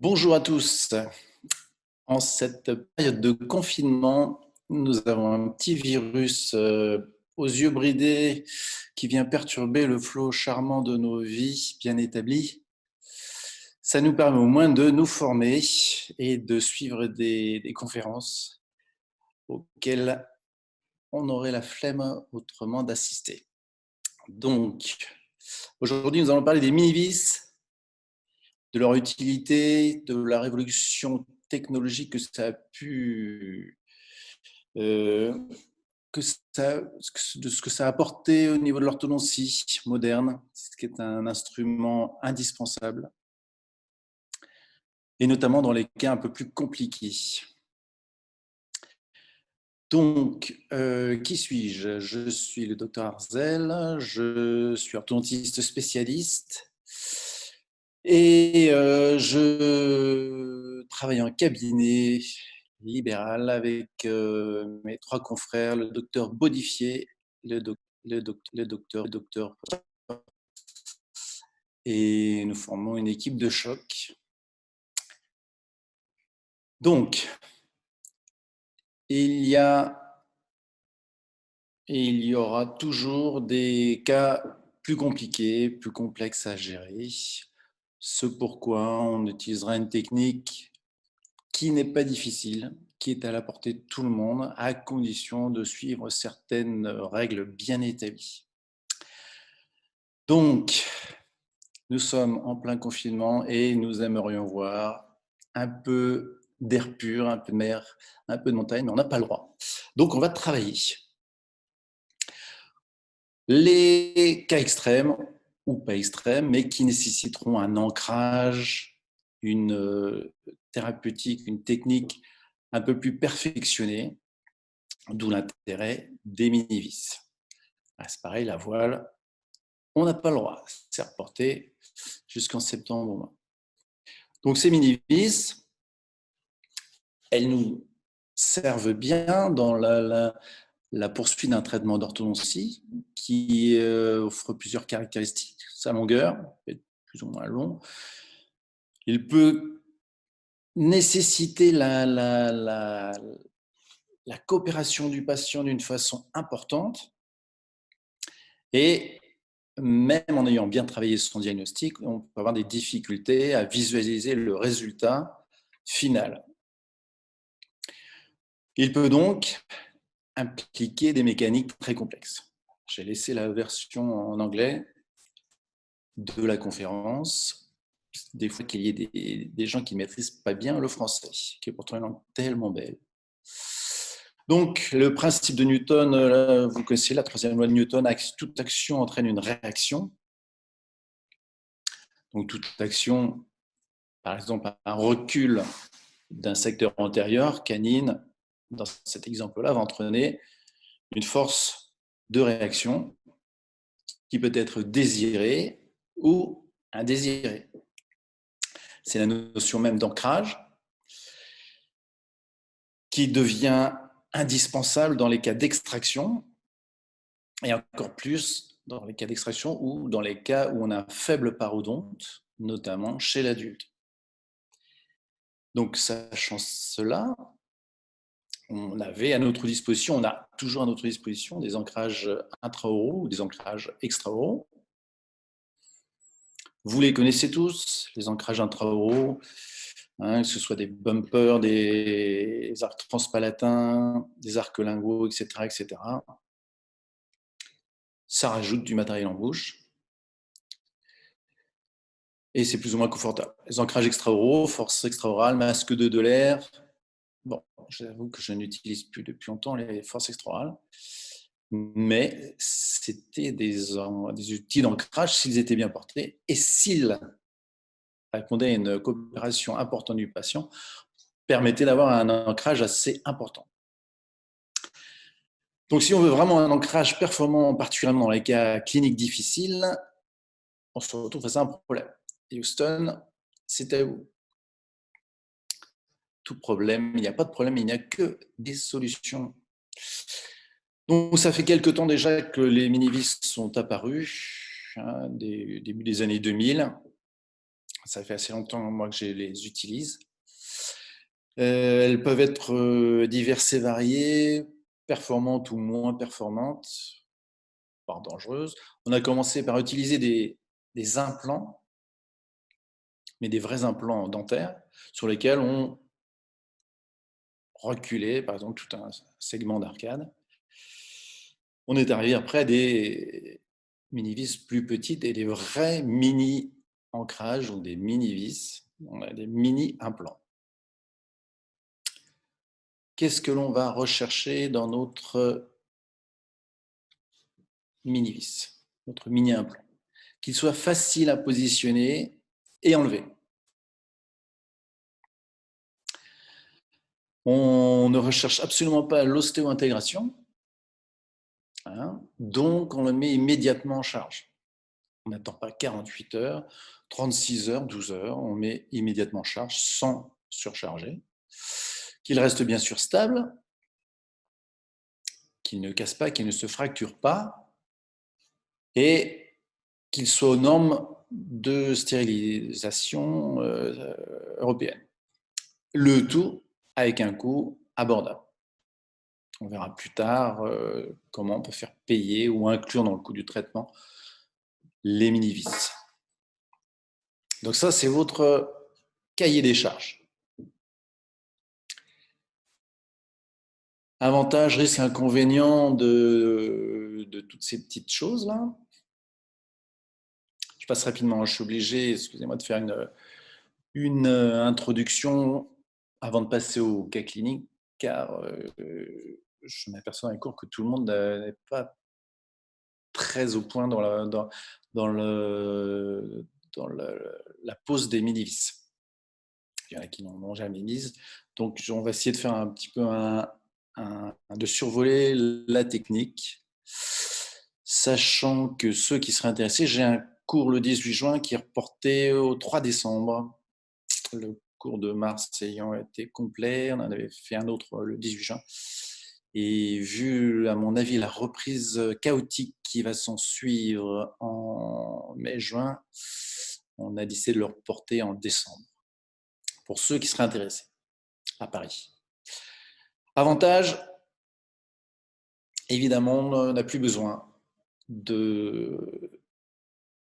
Bonjour à tous. En cette période de confinement, nous avons un petit virus aux yeux bridés qui vient perturber le flot charmant de nos vies bien établies. Ça nous permet au moins de nous former et de suivre des conférences auxquelles on aurait la flemme autrement d'assister. Donc, aujourd'hui, nous allons parler des mini-vis, de leur utilité, de la révolution technologique que ça a pu, de ce que ça a apporté au niveau de l'orthodontie moderne, ce qui est un instrument indispensable, et notamment dans les cas un peu plus compliqués. Donc, qui suis-je? Je suis le docteur Arzel, je suis orthodontiste spécialiste et je travaille en cabinet libéral avec mes trois confrères, le docteur Baudifier, le docteur, et nous formons une équipe de choc. Donc, il y a et il y aura toujours des cas plus compliqués, plus complexes à gérer. Ce pourquoi on utilisera une technique qui n'est pas difficile, qui est à la portée de tout le monde, à condition de suivre certaines règles bien établies. Donc, nous sommes en plein confinement et nous aimerions voir un peu d'air pur, un peu de mer, un peu de montagne, mais on n'a pas le droit. Donc, on va travailler. Les cas extrêmes ou pas extrêmes, mais qui nécessiteront un ancrage, une thérapeutique, une technique un peu plus perfectionnée, d'où l'intérêt des mini-vis. C'est pareil, la voile, on n'a pas le droit, c'est reporté jusqu'en septembre. Donc ces mini-vis, elles nous servent bien dans la poursuite d'un traitement d'orthodontie qui offre plusieurs caractéristiques. Sa longueur est plus ou moins long. Il peut nécessiter la coopération du patient d'une façon importante et même en ayant bien travaillé son diagnostic, on peut avoir des difficultés à visualiser le résultat final. Il peut donc impliquer des mécaniques très complexes. J'ai laissé la version en anglais de la conférence. Des fois qu'il y ait des gens qui ne maîtrisent pas bien le français, qui est pourtant une langue tellement belle. Donc, le principe de Newton, vous connaissez la troisième loi de Newton, toute action entraîne une réaction. Donc, toute action, par exemple, un recul d'un secteur antérieur, canine, dans cet exemple-là, va entraîner une force de réaction qui peut être désirée ou indésirée. C'est la notion même d'ancrage qui devient indispensable dans les cas d'extraction et encore plus dans les cas d'extraction ou dans les cas où on a un faible parodonte, notamment chez l'adulte. Donc, sachant cela, on avait à notre disposition, on a toujours à notre disposition des ancrages intraoraux ou des ancrages extraoraux. Vous les connaissez tous, les ancrages intraoraux, que ce soit des bumpers, des arcs transpalatins, des arcs linguaux, etc., etc. Ça rajoute du matériel en bouche et c'est plus ou moins confortable. Les ancrages extraoraux, force extraorale, masque de l'air. Bon, j'avoue que je n'utilise plus depuis longtemps les forces extraorales, mais c'était des outils d'ancrage s'ils étaient bien portés et s'ils répondaient à une coopération importante du patient, permettaient d'avoir un ancrage assez important. Donc, si on veut vraiment un ancrage performant, particulièrement dans les cas cliniques difficiles, on se retrouve face à un problème. Houston, c'est à vous. Tout problème, il n'y a pas de problème, il n'y a que des solutions. Donc, ça fait quelque temps déjà que les mini-vis sont apparus, début des années 2000. Ça fait assez longtemps, moi, que je les utilise. Elles peuvent être diverses et variées, performantes ou moins performantes, voire dangereuses. On a commencé par utiliser des implants, mais des vrais implants dentaires, sur lesquels on reculait, par exemple, tout un segment d'arcade. On est arrivé après à des mini-vis plus petites et des vrais mini-ancrages ou des mini-vis. On a des mini-implants. Qu'est-ce que l'on va rechercher dans notre mini-vis, notre mini-implant? Qu'il soit facile à positionner et enlever. On ne recherche absolument pas l'ostéo-intégration, hein, donc on le met immédiatement en charge. On n'attend pas 48 heures, 36 heures, 12 heures, on met immédiatement en charge sans surcharger. Qu'il reste bien sûr stable, qu'il ne casse pas, qu'il ne se fracture pas, et qu'il soit aux normes de stérilisation européenne. Le tout avec un coût abordable. On verra plus tard comment on peut faire payer ou inclure dans le coût du traitement les mini-vis. Donc ça, c'est votre cahier des charges. Avantages, risques, inconvénients de toutes ces petites choses-là. Je passe rapidement, je suis obligé, excusez-moi, de faire une introduction avant de passer au cas clinique, car je m'aperçois dans les cours que tout le monde n'est pas très au point dans la pose des mini-vis. Il y en a qui n'en ont jamais mise. Donc, on va essayer de faire un petit peu de survoler la technique, sachant que ceux qui seraient intéressés, j'ai un cours le 18 juin qui est reporté au 3 décembre. Le cours de mars ayant été complet, on en avait fait un autre le 18 juin. Et vu, à mon avis, la reprise chaotique qui va s'en suivre en mai-juin, on a décidé de le reporter en décembre, pour ceux qui seraient intéressés, à Paris. Avantage, évidemment, on n'a plus besoin de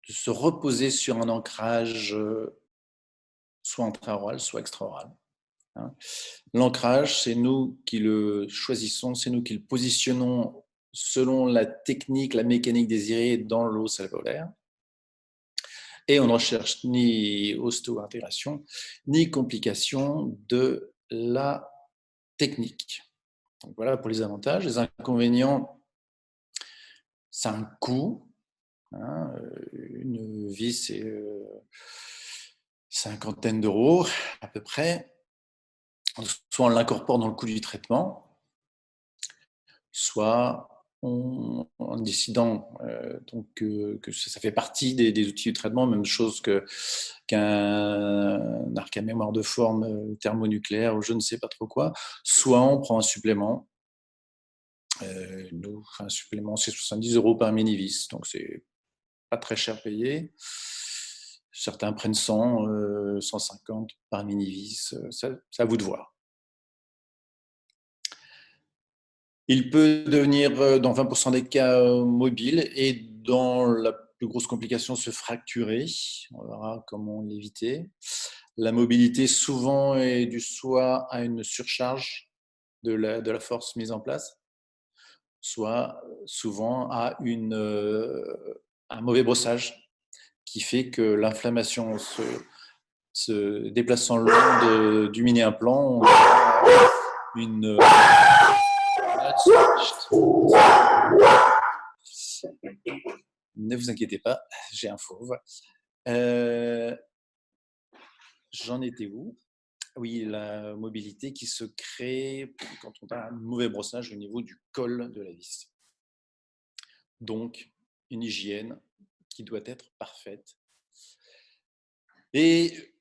se reposer sur un ancrage soit intra-oral, soit extra-oral. L'ancrage, c'est nous qui le choisissons, c'est nous qui le positionnons selon la technique, la mécanique désirée dans l'os alvéolaire. Et on ne recherche ni ostéo-intégration, ni complication de la technique. Donc voilà pour les avantages. Les inconvénients, c'est un coût. Hein, une vis, c'est cinquantaine d'euros à peu près. Soit on l'incorpore dans le coût du traitement, soit en décidant donc, que ça fait partie des outils du traitement, même chose qu'un arc à mémoire de forme thermonucléaire ou je ne sais pas trop quoi, soit on prend un supplément. Nous, un supplément, c'est 70 € par mini-vis, donc c'est pas très cher payé. Certains prennent 100, 150 par mini-vis, c'est à vous de voir. Il peut devenir, dans 20% des cas, mobile et dans la plus grosse complication, se fracturer. On verra comment l'éviter. La mobilité, souvent, est due soit à une surcharge de la force mise en place, soit souvent à un mauvais brossage qui fait que l'inflammation se déplaçant le long du mini-implant, on a une ne vous inquiétez pas, j'ai un fauve. J'en étais où? Oui, la mobilité qui se crée quand on a un mauvais brossage au niveau du col de la vis. Donc, une hygiène qui doit être parfaite. Et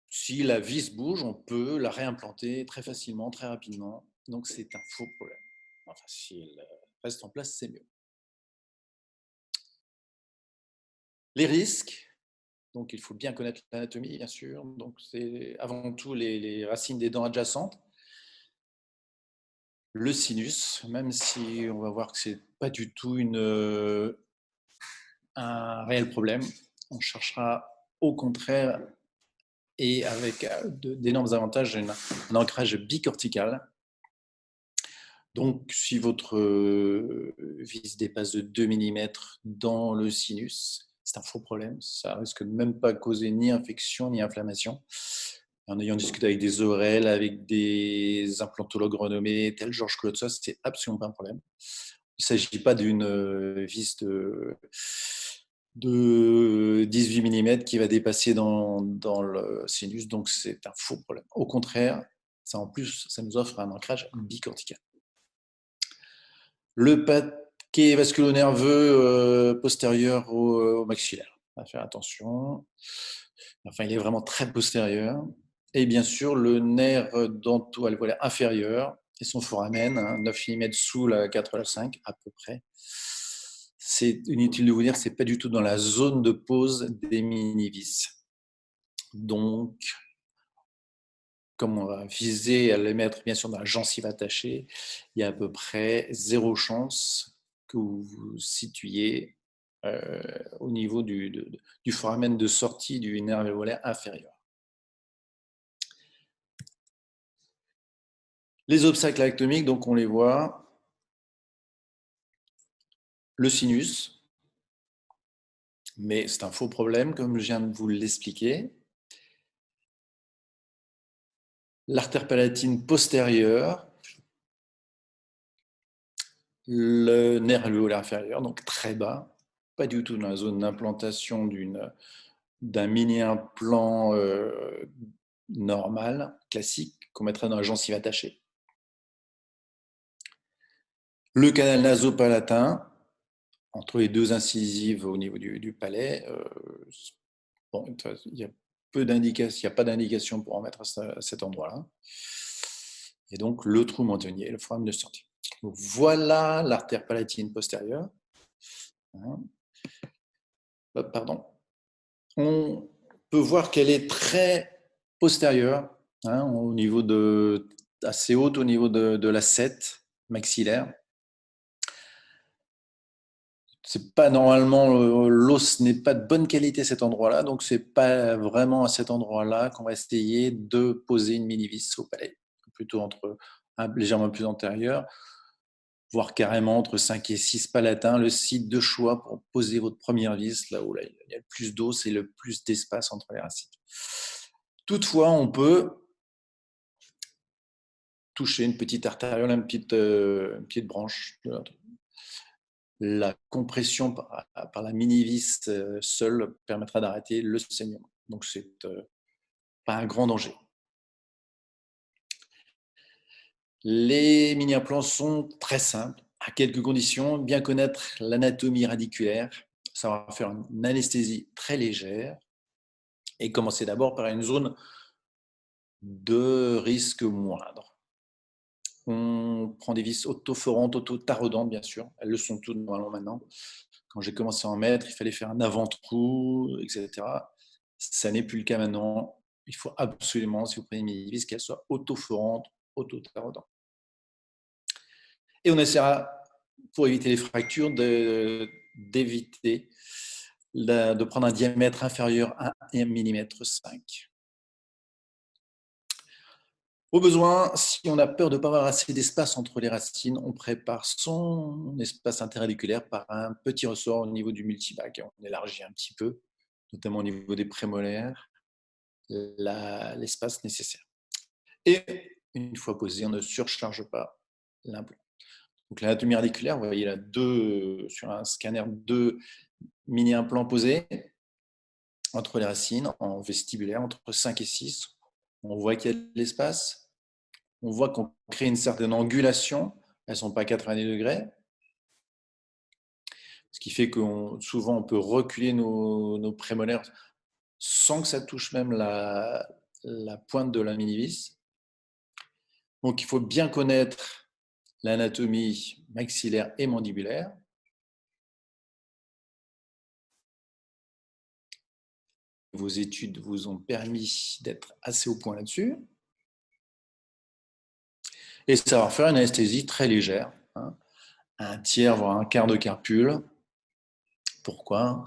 si la vis bouge, on peut la réimplanter très facilement, très rapidement. Donc, c'est un faux problème. Enfin, si elle reste en place, c'est mieux. Les risques, Donc, il faut bien connaître l'anatomie, bien sûr. Donc, c'est avant tout les racines des dents adjacentes. Le sinus, même si on va voir que ce n'est pas du tout un réel problème, on cherchera au contraire et avec d'énormes avantages un ancrage bicortical. Donc, si votre vis dépasse de 2 mm dans le sinus, c'est un faux problème. Ça risque de même pas causer ni infection ni inflammation. En ayant discuté avec des ORL, avec des implantologues renommés tels Georges Klotsos, c'est absolument pas un problème. Il ne s'agit pas d'une vis de 18 mm qui va dépasser dans le sinus, donc c'est un faux problème. Au contraire, ça en plus, ça nous offre un ancrage bicortical. Le paquet vasculo-nerveux postérieur au maxillaire. On va faire attention. Enfin, il est vraiment très postérieur. Et bien sûr, le nerf dento-alvéolaire inférieur et son foramen, 9 mm sous la 4 à la 5 à peu près. C'est inutile de vous dire, c'est pas du tout dans la zone de pose des mini-vis. Donc, comme on va viser à les mettre bien sûr dans la gencive attachée, il y a à peu près 0 chance que vous vous situiez au niveau du foramen de sortie du nerf alvéolaire inférieur. Les obstacles anatomiques, donc on les voit. Le sinus, mais c'est un faux problème, comme je viens de vous l'expliquer. L'artère palatine postérieure, le nerf alvéolaire inférieur, donc très bas, pas du tout dans la zone d'implantation d'un mini-implant normal, classique, qu'on mettrait dans la gencive attachée. Le canal nasopalatin, entre les deux incisives au niveau du palais, bon, il y a peu d'indications, il n'y a pas d'indication pour en mettre à cet endroit-là. Et donc le trou mentonnier, le foramen de sortie. Donc, voilà l'artère palatine postérieure. Pardon. On peut voir qu'elle est très postérieure, au niveau assez haute au niveau de la 7 maxillaire. C'est pas normalement, l'os n'est pas de bonne qualité à cet endroit-là, donc c'est pas vraiment à cet endroit-là qu'on va essayer de poser une mini-vis au palais, plutôt légèrement plus antérieur, voire carrément entre 5 et 6 palatins, le site de choix pour poser votre première vis, là où il y a le plus d'os et le plus d'espace entre les racines. Toutefois, on peut toucher une petite artériole, une petite branche. La compression par la mini-vis seule permettra d'arrêter le saignement. Donc, c'est pas un grand danger. Les mini-implants sont très simples, à quelques conditions. Bien connaître l'anatomie radiculaire, ça va faire une anesthésie très légère et commencer d'abord par une zone de risque moindre. On prend des vis autoforantes, auto-taraudantes, bien sûr. Elles le sont toutes normalement maintenant. Quand j'ai commencé à en mettre, il fallait faire un avant-trou, etc. Ça n'est plus le cas maintenant. Il faut absolument, si vous prenez une mini-vis, qu'elle soit autoforante, auto-taraudante. Et on essaiera, pour éviter les fractures, d'éviter de prendre un diamètre inférieur à 1,5 mm. Au besoin, si on a peur de ne pas avoir assez d'espace entre les racines, on prépare son espace interradiculaire par un petit ressort au niveau du multibac. On élargit un petit peu, notamment au niveau des prémolaires, l'espace nécessaire. Et une fois posé, on ne surcharge pas l'implant. Donc l'anatomie radiculaire, vous voyez là sur un scanner, 2 mini-implants posés entre les racines, en vestibulaire, entre 5 et 6. On voit qu'il y a de l'espace. On voit qu'on crée une certaine angulation. Elles ne sont pas à 90 degrés. Ce qui fait que souvent, on peut reculer nos prémolaires sans que ça touche même la pointe de la mini-vis. Donc, il faut bien connaître l'anatomie maxillaire et mandibulaire. vos études vous ont permis d'être assez au point là-dessus. Et ça va faire une anesthésie très légère, hein, un tiers, voire un quart de carpule. Pourquoi?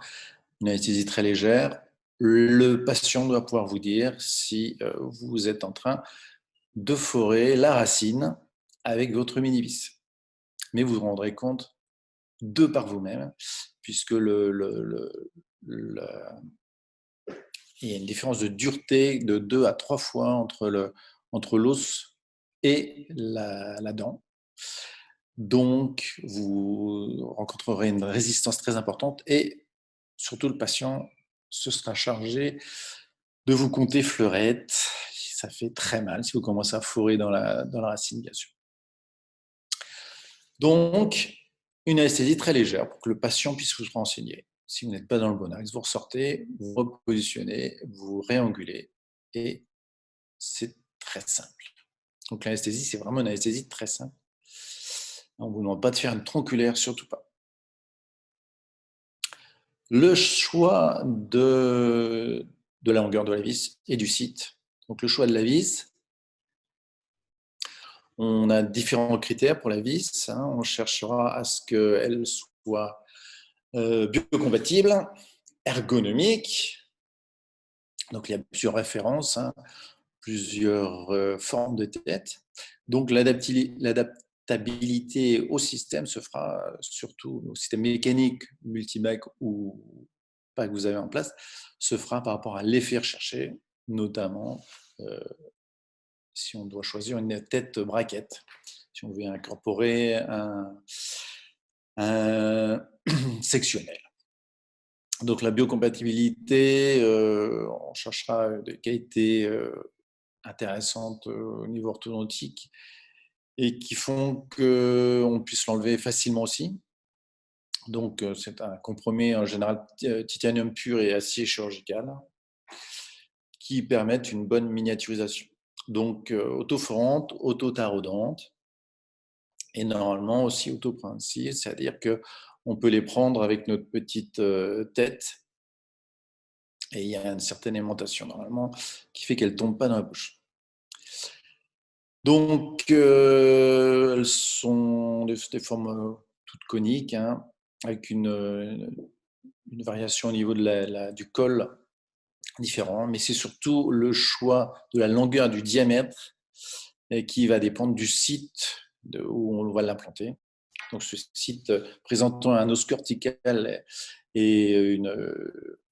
Une anesthésie très légère. Le patient doit pouvoir vous dire si vous êtes en train de forer la racine avec votre mini-vis. Mais vous vous rendrez compte de par vous-même, puisque il y a une différence de dureté de 2 à 3 fois entre l'os et la dent. Donc, vous rencontrerez une résistance très importante et surtout le patient se sera chargé de vous compter fleurettes. Ça fait très mal si vous commencez à fourrer dans la racine, bien sûr. Donc, une anesthésie très légère pour que le patient puisse vous renseigner. Si vous n'êtes pas dans le bon axe, vous ressortez, vous repositionnez, vous réangulez et c'est très simple. Donc l'anesthésie, c'est vraiment une anesthésie très simple. On ne vous demande pas de faire une tronculaire, surtout pas. Le choix de la longueur de la vis et du site. Donc le choix de la vis, on a différents critères pour la vis. On cherchera à ce qu'elle soit biocompatible, ergonomique. Donc il y a plusieurs références, plusieurs formes de tête. Donc l'adaptabilité au système se fera surtout au système mécanique, multimac ou pas que vous avez en place, se fera par rapport à l'effet recherché, notamment si on doit choisir une tête braquette, si on veut incorporer un sectionnel. Donc la biocompatibilité, on cherchera des qualités intéressantes au niveau orthodontique et qui font qu'on puisse l'enlever facilement aussi. Donc c'est un compromis en général titanium pur et acier chirurgical qui permettent une bonne miniaturisation. Donc auto-forante, auto-taraudante et normalement aussi auto-prehensile, c'est-à-dire qu'on peut les prendre avec notre petite tête et il y a une certaine aimantation normalement qui fait qu'elle ne tombe pas dans la bouche. Donc, elles sont des formes toutes coniques, avec une variation au niveau du col différent, mais c'est surtout le choix de la longueur du diamètre qui va dépendre du site où on va l'implanter. Donc, ce site présentant un os cortical et une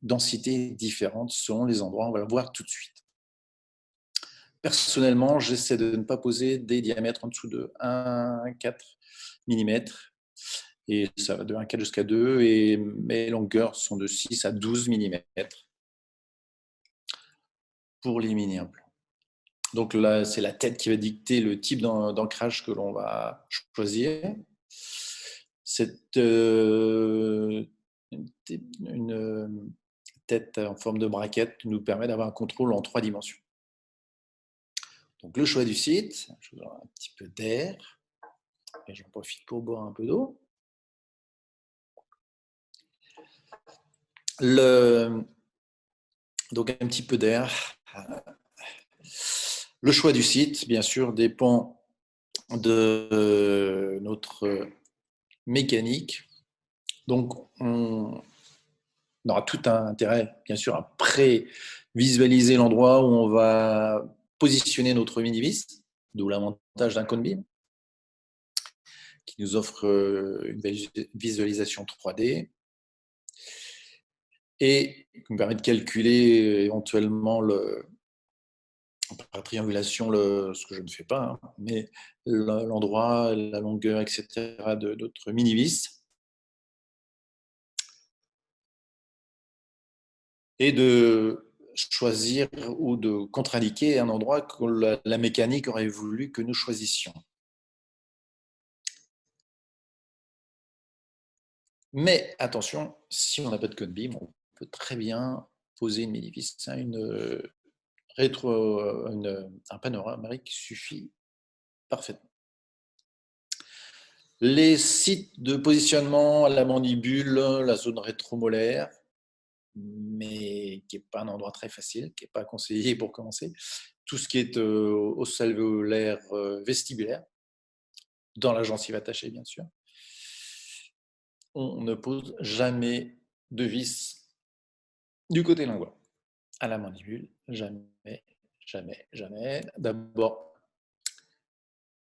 densité différente selon les endroits, on va le voir tout de suite. Personnellement, j'essaie de ne pas poser des diamètres en dessous de 1,4 mm. Et ça va de 1,4 jusqu'à 2. Et mes longueurs sont de 6 à 12 mm pour les mini-implants. Donc là, c'est la tête qui va dicter le type d'ancrage que l'on va choisir. C'est une tête en forme de braquette nous permet d'avoir un contrôle en 3 dimensions. Donc le choix du site, je vous donne un petit peu d'air. Et j'en profite pour boire un peu d'eau. Donc un petit peu d'air. Le choix du site, bien sûr, dépend de notre mécanique. Donc on aura tout un intérêt, bien sûr, à pré-visualiser l'endroit où on va positionner notre mini-vis, d'où l'avantage d'un cone beam, qui nous offre une visualisation 3D et qui nous permet de calculer éventuellement par triangulation, ce que je ne fais pas, mais l'endroit, la longueur, etc. de notre mini-vis. Et de choisir ou de contre-indiquer un endroit que la mécanique aurait voulu que nous choisissions. Mais attention, si on n'a pas de cone beam, on peut très bien poser une mini-vis, un panoramique suffit parfaitement. Les sites de positionnement à la mandibule, la zone rétromolaire, mais qui n'est pas un endroit très facile, qui n'est pas conseillé pour commencer. Tout ce qui est os alvéolaire vestibulaire, dans la gencive attachée, bien sûr. On ne pose jamais de vis du côté lingual à la mandibule. Jamais, jamais, jamais. D'abord,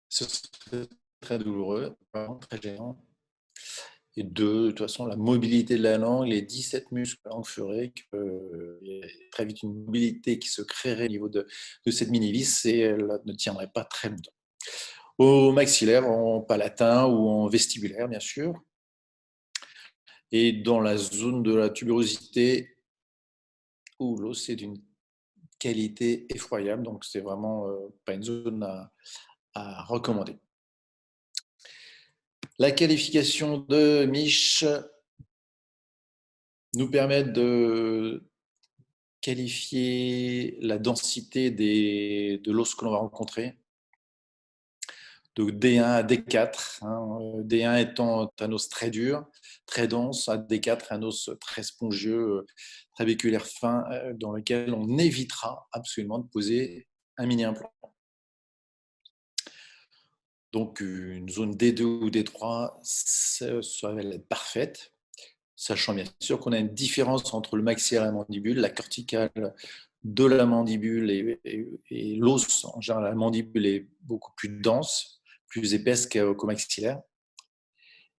ce serait très douloureux, vraiment très gênant. Et deux, de toute façon, la mobilité de la langue, les 17 muscles de la langue feraient qu'il y ait très vite une mobilité qui se créerait au niveau de cette mini-vis et elle ne tiendrait pas très longtemps. Au maxillaire, en palatin ou en vestibulaire, bien sûr. Et dans la zone de la tuberosité, où l'os est d'une qualité effroyable, donc c'est vraiment pas une zone à recommander. La qualification de Mich nous permet de qualifier la densité de l'os que l'on va rencontrer, de D1 à D4. D1 étant un os très dur, très dense, à D4 un os très spongieux, trabéculaire fin, dans lequel on évitera absolument de poser un mini-implant. Donc une zone D2 ou D3, ça va être parfaite, sachant bien sûr qu'on a une différence entre le maxillaire et la mandibule, la corticale de la mandibule et l'os, en général, la mandibule est beaucoup plus dense, plus épaisse qu'au maxillaire,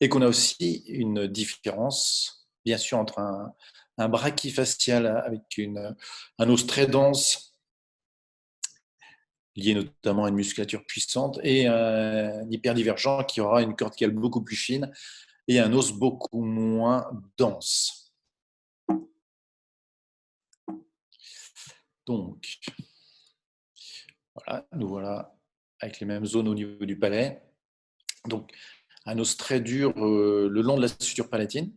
et qu'on a aussi une différence, bien sûr, entre un brachyfacial avec un os très dense, lié notamment à une musculature puissante, et un hyperdivergent qui aura une corticale beaucoup plus fine et un os beaucoup moins dense. Donc, voilà, nous voilà avec les mêmes zones au niveau du palais. Donc, un os très dur le long de la suture palatine.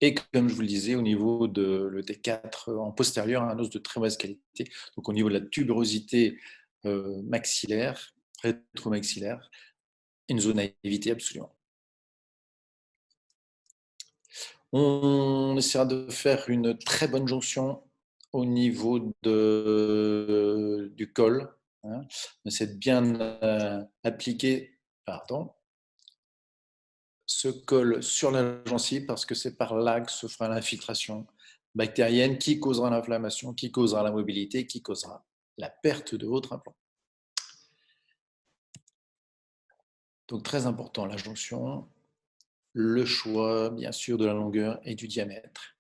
Et comme je vous le disais, au niveau de le T4 en postérieur, un os de très mauvaise qualité. Donc, au niveau de la tuberosité maxillaire, rétromaxillaire, une zone à éviter absolument. On essaiera de faire une très bonne jonction au niveau du col. On essaie de bien appliquer ce col sur la gencive parce que c'est par là que se fera l'infiltration bactérienne qui causera l'inflammation, qui causera la mobilité, qui causera la perte de votre implant. Donc très important la jonction, le choix bien sûr de la longueur et du diamètre.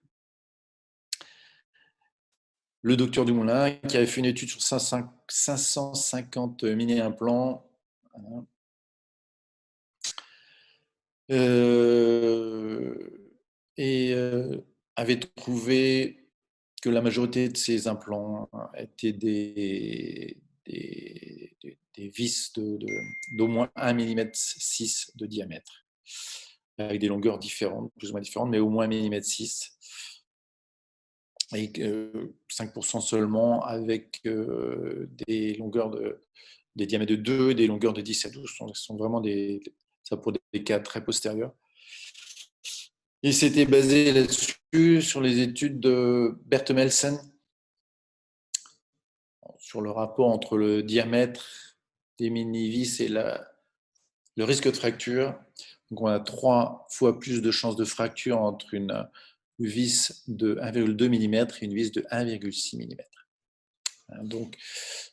Le docteur Dumoulin, qui avait fait une étude sur 550 mini-implants, et avait trouvé que la majorité de ces implants étaient des vis d'au moins 1,6 mm de diamètre, avec des longueurs différentes, plus ou moins différentes, mais au moins 1,6 mm. Et 5% seulement avec des diamètres de 2 et des longueurs de 10 à 12. Ce sont vraiment ça pour des cas très postérieurs. Il s'était basé là-dessus sur les études de Bert Melsen, sur le rapport entre le diamètre des mini-vis et le risque de fracture. Donc on a 3 fois plus de chances de fracture entre une vis de 1,2 mm et une vis de 1,6 mm. Donc,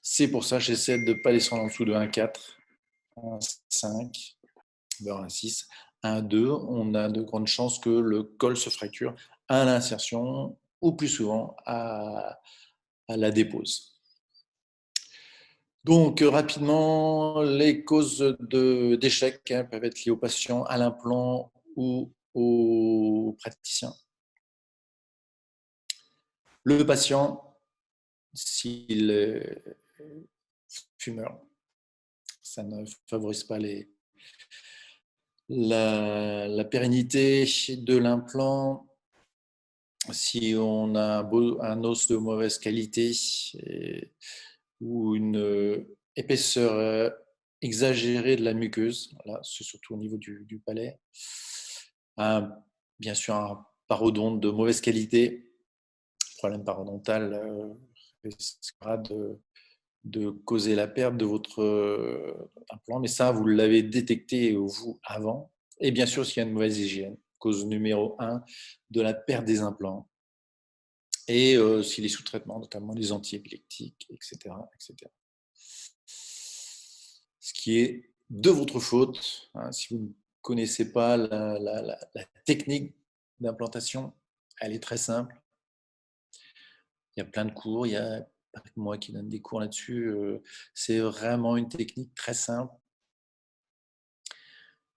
c'est pour ça que j'essaie de ne pas descendre en dessous de 1,4, 1,5, voire 1,6. 1,2, on a de grandes chances que le col se fracture à l'insertion ou plus souvent à la dépose. Donc, rapidement, les causes d'échec peuvent être liées au patient, à l'implant ou au praticien. Le patient, s'il est fumeur, ça ne favorise pas la pérennité de l'implant. Si on a un os de mauvaise qualité ou une épaisseur exagérée de la muqueuse, voilà, c'est surtout au niveau du palais. Bien sûr, un parodonte de mauvaise qualité, problème parodontal risquera de causer la perte de votre implant, mais ça, vous l'avez détecté vous avant. Et bien sûr, s'il y a une mauvaise hygiène, cause numéro 1 de la perte des implants. Et s'il est sous traitement, notamment les antiepileptiques, etc., etc. Ce qui est de votre faute, hein, si vous ne connaissez pas la technique d'implantation, elle est très simple. Il y a plein de cours, il y a pas que moi qui donne des cours là-dessus. C'est vraiment une technique très simple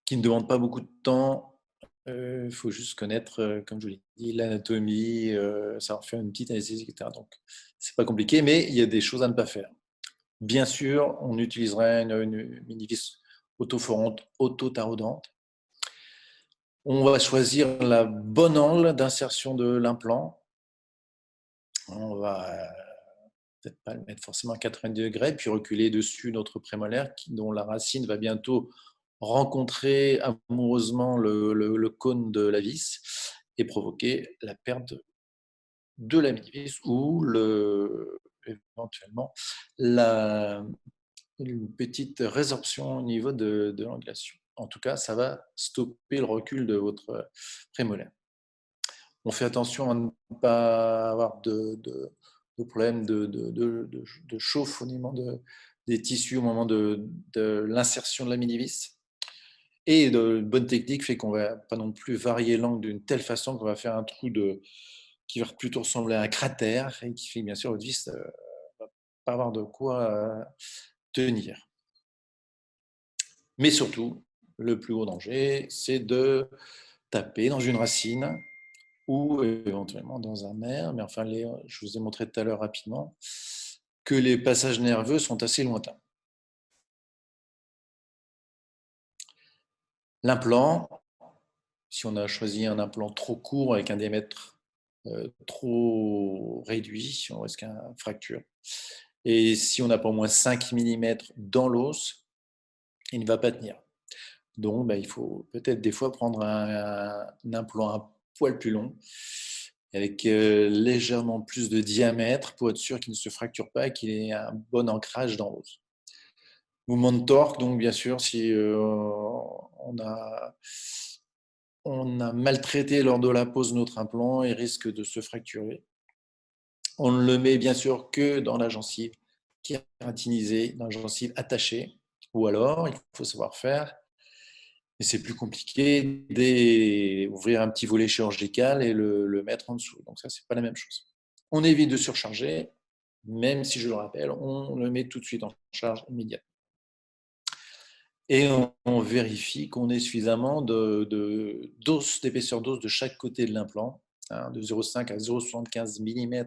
qui ne demande pas beaucoup de temps. Il faut juste connaître, comme je vous l'ai dit, l'anatomie, savoir faire une petite anesthésie, etc. Donc, c'est pas compliqué, mais il y a des choses à ne pas faire. Bien sûr, on utiliserait une mini-vis autoforante, auto-taraudante. On va choisir la bonne angle d'insertion de l'implant. On va peut-être pas le mettre forcément à 90 degrés, puis reculer dessus notre prémolaire dont la racine va bientôt rencontrer amoureusement le cône de la vis et provoquer la perte de la mini-vis ou éventuellement une petite résorption au niveau de l'angulation. En tout cas, ça va stopper le recul de votre prémolaire. On fait attention à ne pas avoir de problème de chauffe au niveau des tissus au moment de l'insertion de la mini-vis. Et de bonne technique fait qu'on ne va pas non plus varier l'angle d'une telle façon qu'on va faire un trou qui va plutôt ressembler à un cratère et qui fait bien sûr votre vis ne va pas avoir de quoi tenir. Mais surtout, le plus gros danger, c'est de taper dans une racine ou éventuellement dans un nerf. Mais enfin, je vous ai montré tout à l'heure rapidement que les passages nerveux sont assez lointains. L'implant, si on a choisi un implant trop court avec un diamètre trop réduit, on risque une fracture. Et si on n'a pas au moins 5 mm dans l'os, il ne va pas tenir. Donc, il faut peut-être des fois prendre un implant un poil plus long, avec légèrement plus de diamètre pour être sûr qu'il ne se fracture pas et qu'il ait un bon ancrage dans l'os. Mouvement de torque, donc bien sûr, si on a maltraité lors de la pose notre implant, il risque de se fracturer. On ne le met bien sûr que dans la gencive kératinisée, dans la gencive attachée, ou alors il faut savoir faire, mais c'est plus compliqué, d'ouvrir un petit volet chirurgical et le mettre en dessous. Donc ça, c'est pas la même chose. On évite de surcharger, même si je le rappelle, on le met tout de suite en charge immédiatement. Et on vérifie qu'on ait suffisamment d'épaisseur d'os de chaque côté de l'implant, hein, de 0,5 à 0,75 mm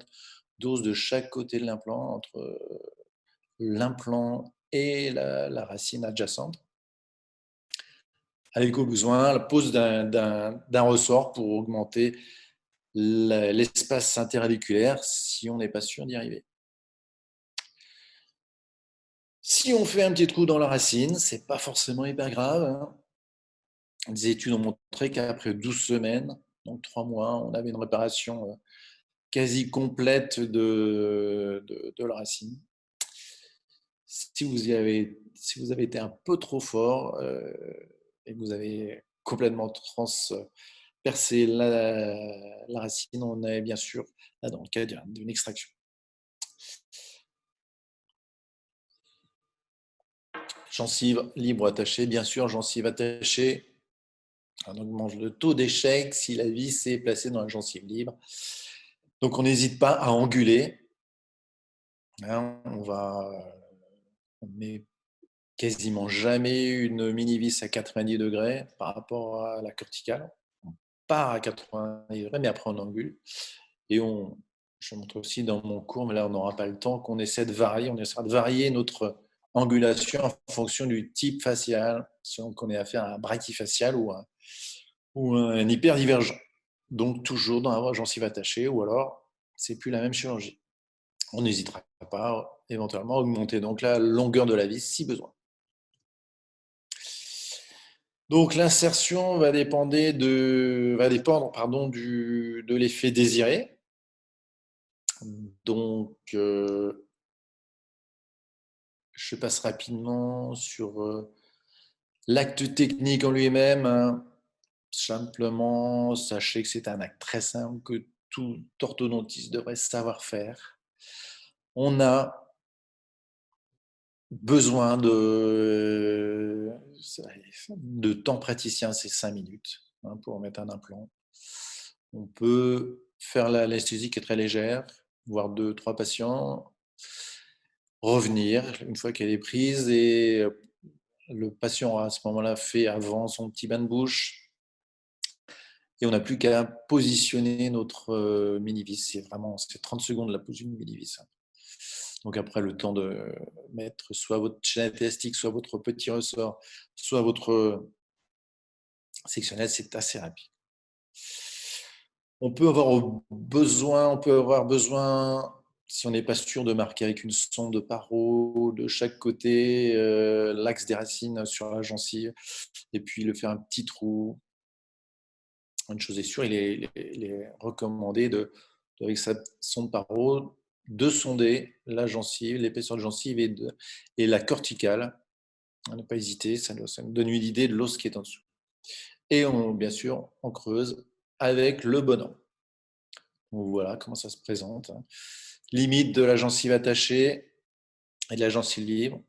d'os de chaque côté de l'implant, entre l'implant et la racine adjacente, avec au besoin la pose d'un ressort pour augmenter l'espace interaviculaire si on n'est pas sûr d'y arriver. Si on fait un petit trou dans la racine, c'est pas forcément hyper grave, hein. Des études ont montré qu'après 12 semaines, donc 3 mois, on avait une réparation quasi complète de la racine. Si vous avez été un peu trop fort et que vous avez complètement percé la racine, on est bien sûr là dans le cas d'une extraction. Gencive libre attachée, bien sûr, gencive attachée. On augmente le taux d'échec si la vis est placée dans la gencive libre. Donc on n'hésite pas à anguler. Hein, on met quasiment jamais une mini-vis à 90 degrés par rapport à la corticale. On part à 90 degrés, mais après on angule. Et je montre aussi dans mon cours, mais là on n'aura pas le temps, qu'on essaie de varier. On essaie de varier notre angulation en fonction du type facial, si on connaît affaire à un brachyfacial ou un hyperdivergent. Donc toujours dans la gencive attachée, ou alors c'est plus la même chirurgie. On n'hésitera pas éventuellement à augmenter donc la longueur de la vis si besoin. Donc l'insertion va dépendre pardon, de l'effet désiré. Donc je passe rapidement sur l'acte technique en lui-même. Hein. Simplement, sachez que c'est un acte très simple que tout orthodontiste devrait savoir faire. On a besoin de temps praticien, c'est 5 minutes hein, pour mettre un implant. On peut faire l'anesthésie qui est très légère, voire 2-3 patients, revenir une fois qu'elle est prise et le patient à ce moment-là fait avant son petit bain de bouche et on n'a plus qu'à positionner notre mini-vis. C'est 30 secondes la pose d'une mini-vis. Donc après, le temps de mettre soit votre chaîne élastique, soit votre petit ressort, soit votre sectionnel, c'est assez rapide. On peut avoir besoin, si on n'est pas sûr, de marquer avec une sonde de paro de chaque côté l'axe des racines sur la gencive et puis le faire un petit trou. Une chose est sûre, il est recommandé avec sa sonde paro de sonder la gencive, l'épaisseur de gencive et la corticale. Ne pas hésiter, ça nous donne une idée de l'os qui est en dessous. Et bien sûr, on creuse avec le bon angle. Donc voilà comment ça se présente. Limite de la gencive attachée et de la gencive libre,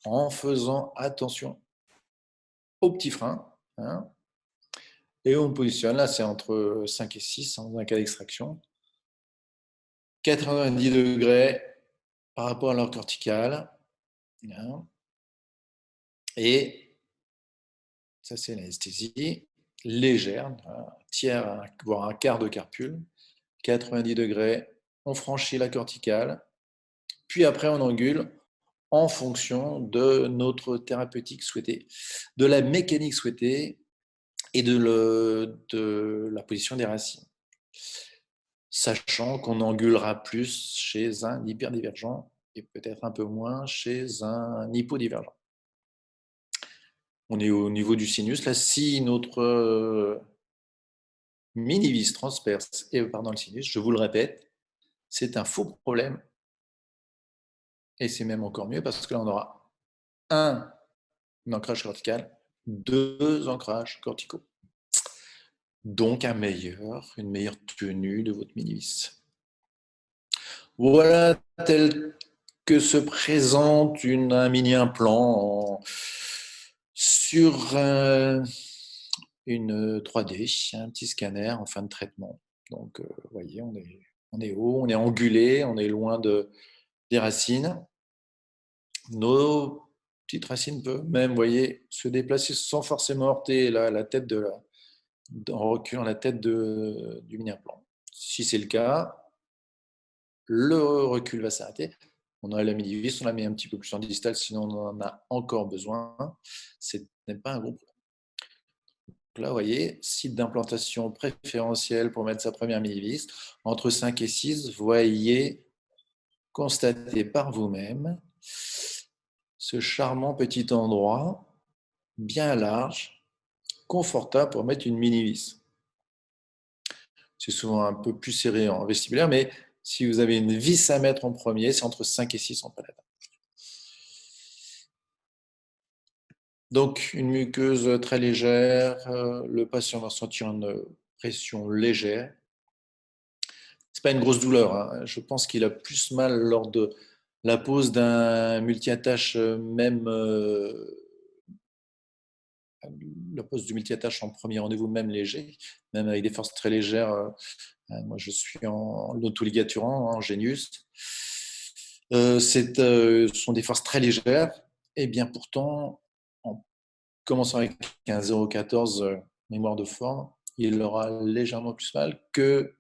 en faisant attention au petit frein. Hein, et on positionne, là c'est entre 5 et 6 dans un cas d'extraction. 90 degrés par rapport à leur corticale. Hein, et ça c'est l'anesthésie légère, un tiers, voire un quart de carpule. 90 degrés, on franchit la corticale, puis après on angule en fonction de notre thérapeutique souhaitée, de la mécanique souhaitée et de la position des racines. Sachant qu'on angulera plus chez un hyperdivergent et peut-être un peu moins chez un hypodivergent. On est au niveau du sinus. Là, si notre mini-vis transperce et part dans le sinus, je vous le répète, c'est un faux problème. Et c'est même encore mieux parce que là, on aura un ancrage cortical, 2 ancrages corticaux. Donc une meilleure tenue de votre mini-vis. Voilà tel que se présente un mini-implant sur une 3D, un petit scanner en fin de traitement. Donc, vous voyez, on est haut, on est angulé, on est loin des racines. Nos petites racines peuvent même, vous voyez, se déplacer sans forcément heurter la tête en reculant la tête du mini-implant. Si c'est le cas, le recul va s'arrêter. On a la mini-vis, on la met un petit peu plus en distal, sinon on en a encore besoin. Ce n'est pas un gros problème. Donc là, vous voyez, site d'implantation préférentiel pour mettre sa première mini-vis, entre 5 et 6, voyez, constatez par vous-même ce charmant petit endroit, bien large, confortable pour mettre une mini-vis. C'est souvent un peu plus serré en vestibulaire, mais si vous avez une vis à mettre en premier, c'est entre 5 et 6 en palette. Donc, une muqueuse très légère, le patient va sentir une pression légère. Ce n'est pas une grosse douleur. Hein. Je pense qu'il a plus mal lors de la pose d'un multi-attache, même la pose du multi-attache en premier rendez-vous, même léger, même avec des forces très légères. Moi, je suis en autoligaturant, en Genius. Ce sont des forces très légères. Et bien pourtant, en commençant avec un 0,14 mémoire de forme, il aura légèrement plus mal que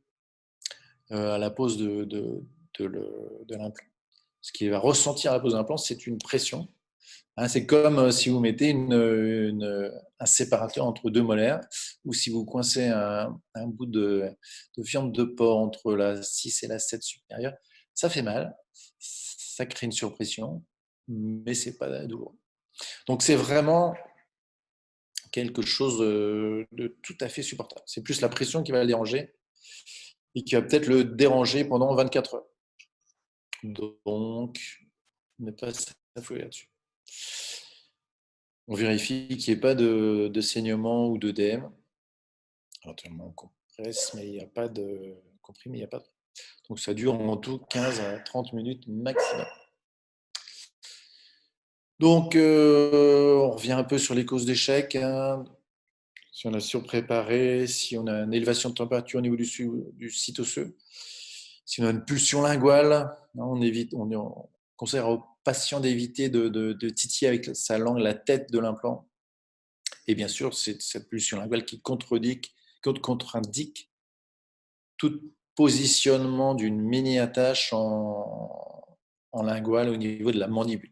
à la pose de l'implant. Ce qu'il va ressentir à la pose de l'implant, c'est une pression. Hein, c'est comme si vous mettez un séparateur entre 2 molaires ou si vous coincez un bout de viande de porc entre la 6 et la 7 supérieure. Ça fait mal, ça crée une surpression, mais ce n'est pas douloureux. Donc c'est vraiment quelque chose de tout à fait supportable. C'est plus la pression qui va le déranger et qui va peut-être le déranger pendant 24 heures. Donc, ne pas s'affouler là-dessus. On vérifie qu'il n'y ait pas de saignement ou d'œdème. Éventuellement, on compresse, mais il n'y a pas de comprimé, il n'y a pas de... Donc, ça dure en tout 15 à 30 minutes maximum. Donc, on revient un peu sur les causes d'échec. Hein. Si on a surpréparé, si on a une élévation de température au niveau du site osseux, si on a une pulsion linguale, on conseille aux patients d'éviter de titiller avec sa langue la tête de l'implant. Et bien sûr, c'est cette pulsion linguale qui contre-indique tout positionnement d'une mini-attache en linguale au niveau de la mandibule.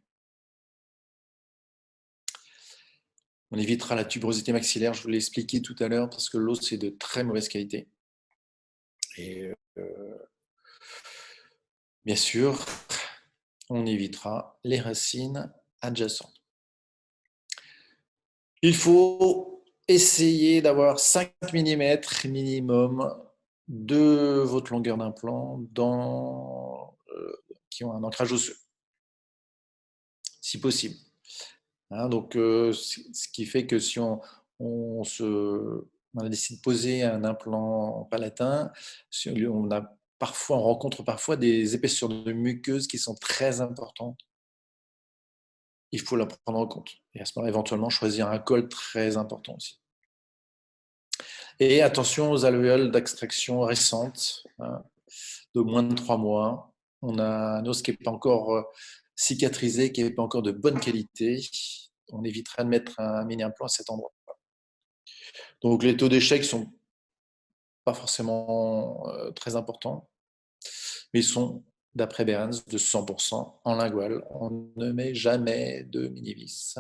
On évitera la tuberosité maxillaire, je vous l'ai expliqué tout à l'heure, parce que l'os est de très mauvaise qualité. Et bien sûr, on évitera les racines adjacentes. Il faut essayer d'avoir 5 mm minimum de votre longueur d'implant qui ont un ancrage osseux, si possible. Hein, donc, ce qui fait que si on a décidé de poser un implant palatin, on rencontre parfois des épaisseurs de muqueuse qui sont très importantes. Il faut la prendre en compte. Et à ce moment-là, éventuellement, choisir un col très important aussi. Et attention aux alvéoles d'extraction récentes, hein, de moins de 3 mois. On a un os qui n'est pas encore cicatrisé, qui n'est pas encore de bonne qualité. On évitera de mettre un mini-implant à cet endroit. Donc les taux d'échec ne sont pas forcément très importants, mais ils sont, d'après Berns, de 100% en lingual. On ne met jamais de mini-vis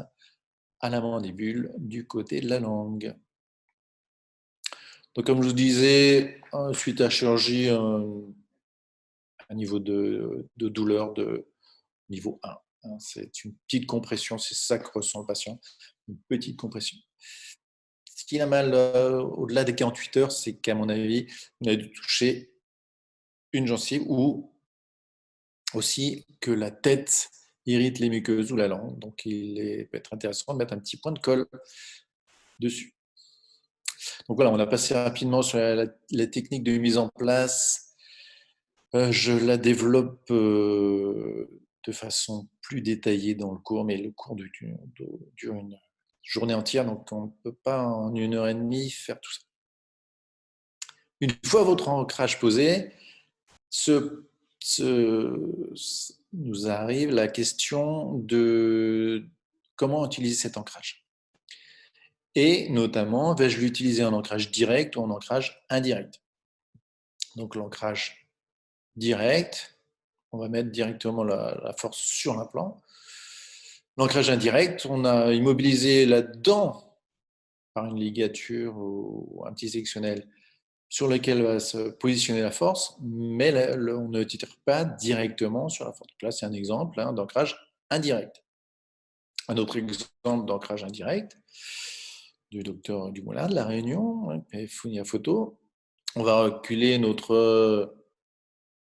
à la mandibule du côté de la langue. Donc, comme je vous disais, suite à chirurgie, un niveau de douleur de niveau 1. Hein, c'est une petite compression, c'est ça que ressent le patient, une petite compression. Ce qui a mal au-delà des 48 heures, c'est qu'à mon avis, on a dû toucher une gencive ou aussi que la tête irrite les muqueuses ou la langue. Donc, peut être intéressant de mettre un petit point de colle dessus. Donc voilà, on a passé rapidement sur la technique de mise en place. Je la développe de façon plus détaillée dans le cours, mais le cours dure une journée entière, donc on ne peut pas en 1 heure et demie faire tout ça. Une fois votre ancrage posé, nous arrive la question de comment utiliser cet ancrage. Et notamment, vais-je l'utiliser en ancrage direct ou en ancrage indirect? Donc l'ancrage direct, on va mettre directement la force sur l'implant. L'ancrage indirect, on a immobilisé la dent par une ligature ou un petit sectionnel sur lequel va se positionner la force, mais on ne tire pas directement sur la force. Donc là, c'est un exemple d'ancrage indirect. Un autre exemple d'ancrage indirect du docteur Dumoulin de La Réunion, qui avait fourni la photo. On va reculer notre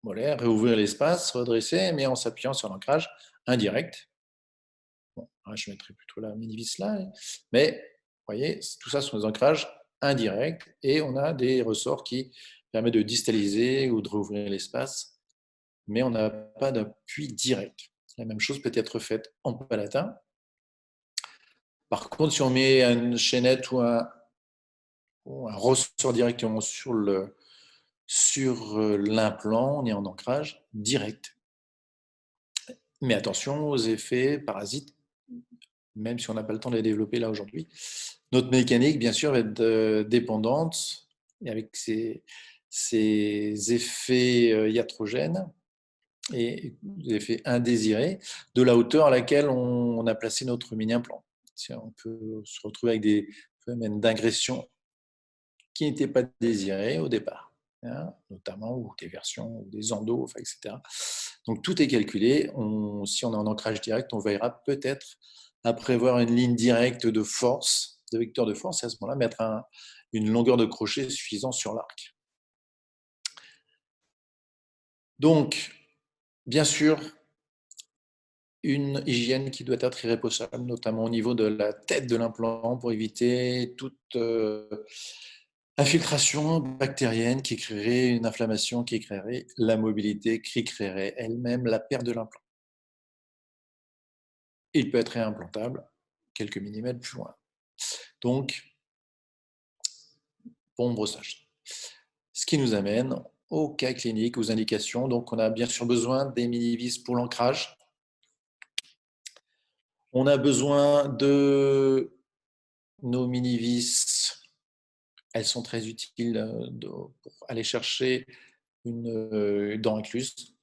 molaire, réouvrir l'espace, redresser, mais en s'appuyant sur l'ancrage indirect. Bon, je mettrai plutôt la mini-vis là, mais vous voyez, tout ça sont des ancrages indirects et on a des ressorts qui permettent de distaliser ou de rouvrir l'espace, mais on n'a pas d'appui direct. La même chose peut être faite en palatin. Par contre, si on met une chaînette ou un ressort directement sur l'implant, on est en ancrage direct. Mais attention aux effets parasites, même si on n'a pas le temps de les développer là aujourd'hui. Notre mécanique, bien sûr, va être dépendante et avec ses effets iatrogènes et des effets indésirés de la hauteur à laquelle on a placé notre mini-implant. On peut se retrouver avec des phénomènes d'ingression qui n'étaient pas désirés au départ, hein, notamment ou des versions ou des endos, enfin, etc. Donc tout est calculé. Si on est en ancrage direct, on veillera peut-être à prévoir une ligne directe de force de vecteur de force, et à ce moment-là, mettre une longueur de crochet suffisante sur l'arc. Donc, bien sûr, une hygiène qui doit être irréprochable, notamment au niveau de la tête de l'implant, pour éviter toute infiltration bactérienne qui créerait une inflammation, qui créerait la mobilité, qui créerait elle-même la perte de l'implant. Il peut être réimplantable quelques millimètres plus loin. Donc, bon brossage. Ce qui nous amène au cas clinique, aux indications. Donc, on a bien sûr besoin des mini-vis pour l'ancrage. On a besoin de nos mini-vis. Elles sont très utiles pour aller chercher une dent incluse,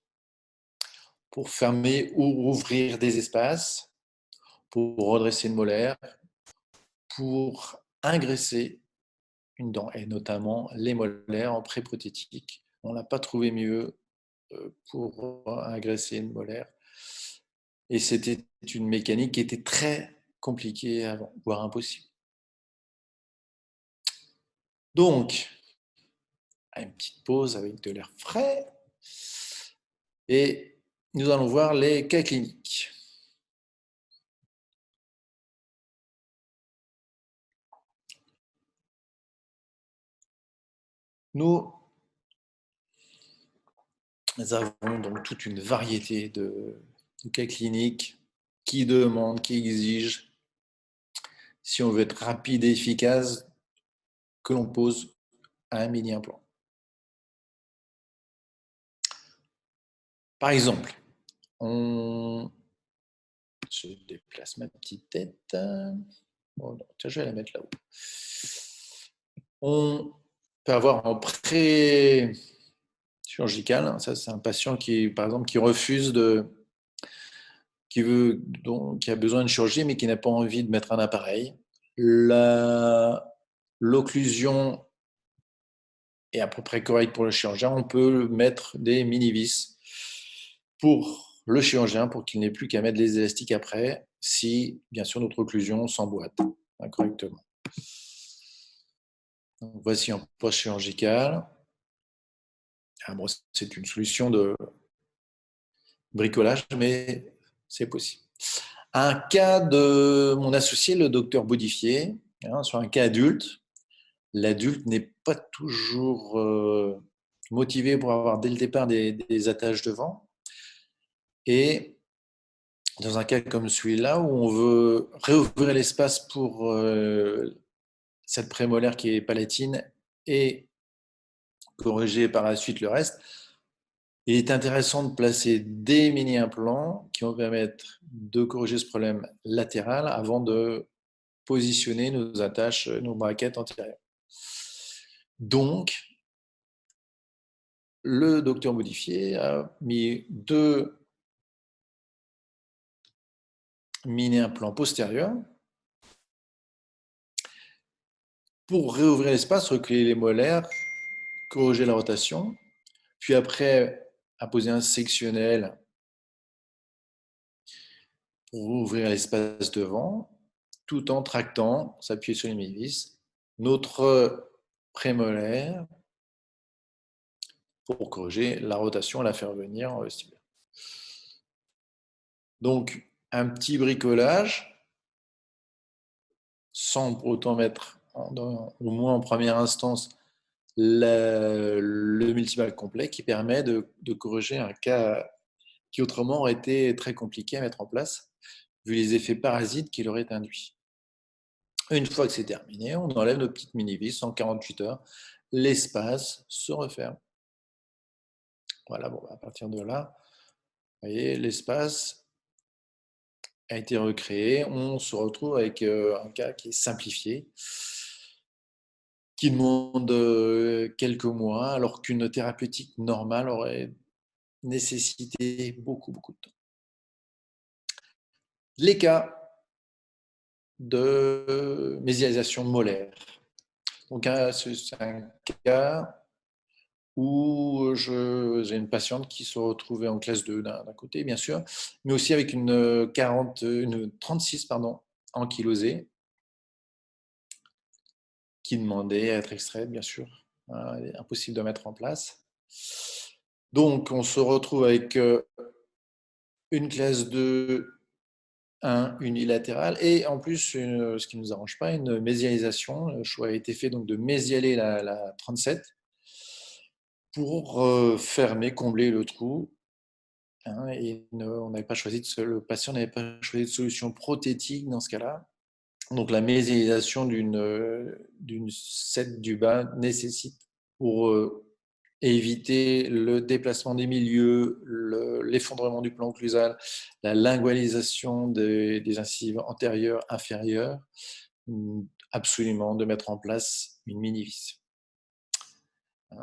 pour fermer ou rouvrir des espaces, pour redresser une molaire, pour ingresser une dent, et notamment les molaires en pré-prothétique. On n'a pas trouvé mieux pour ingresser une molaire. Et c'était une mécanique qui était très compliquée avant, voire impossible. Donc, une petite pause avec de l'air frais. Et nous allons voir les cas cliniques. Nous avons donc toute une variété de cas cliniques qui demandent, qui exigent, si on veut être rapide et efficace, que l'on pose un mini-implant. Par exemple, je déplace ma petite tête. Oh non, tiens, je vais la mettre là-haut. On peut avoir en pré-chirurgical, ça c'est un patient qui, par exemple, qui refuse qui a besoin de chirurgie mais qui n'a pas envie de mettre un appareil. L'occlusion est à peu près correcte pour le chirurgien. On peut mettre des mini-vis pour le chirurgien pour qu'il n'ait plus qu'à mettre les élastiques après, si bien sûr notre occlusion s'emboîte correctement. Donc, voici un post chirurgical. Bon, c'est une solution de bricolage, mais c'est possible. Un cas de mon associé, le docteur Baudifier, sur un cas adulte. L'adulte n'est pas toujours motivé pour avoir dès le départ des attaches devant. Et dans un cas comme celui-là, où on veut réouvrir l'espace pour cette prémolaire qui est palatine et corriger par la suite le reste, il est intéressant de placer des mini-implants qui vont permettre de corriger ce problème latéral avant de positionner nos attaches, nos braquettes antérieures. Donc, le docteur Modifié a mis 2 mini-implants postérieurs pour réouvrir l'espace, reculer les molaires, corriger la rotation, puis après a posé un sectionnel pour ouvrir l'espace devant, tout en tractant, s'appuyer sur les mini-vis, notre prémolaire pour corriger la rotation et la faire venir en vestibulaire. Donc, un petit bricolage, sans pour autant mettre, au moins en première instance, le multivac complet qui permet de corriger un cas qui autrement aurait été très compliqué à mettre en place, vu les effets parasites qu'il aurait induits. Une fois que c'est terminé, on enlève nos petites mini-vis en 48 heures. L'espace se referme. Voilà, bon, à partir de là, vous voyez, l'espace a été recréé. On se retrouve avec un cas qui est simplifié, qui demande quelques mois, alors qu'une thérapeutique normale aurait nécessité beaucoup, beaucoup de temps. Les cas de mésialisation molaire. Donc, c'est un cas où j'ai une patiente qui se retrouvait en classe 2 d'un côté, bien sûr, mais aussi avec une 36 ankylosée. qui demandait à être extraite, bien sûr. Impossible de mettre en place. Donc, on se retrouve avec une classe de 1 unilatérale et en plus, ce qui ne nous arrange pas, une mésialisation. Le choix a été fait donc de mésialer la 37 pour fermer, combler le trou. Hein, et on n'avait pas choisi le patient n'avait pas choisi de solution prothétique dans ce cas-là. Donc la mésialisation d'une 7 du bas nécessite pour éviter le déplacement des milieux, l'effondrement du plan occlusal, la lingualisation des incisives antérieures, inférieures, absolument de mettre en place une mini-vis.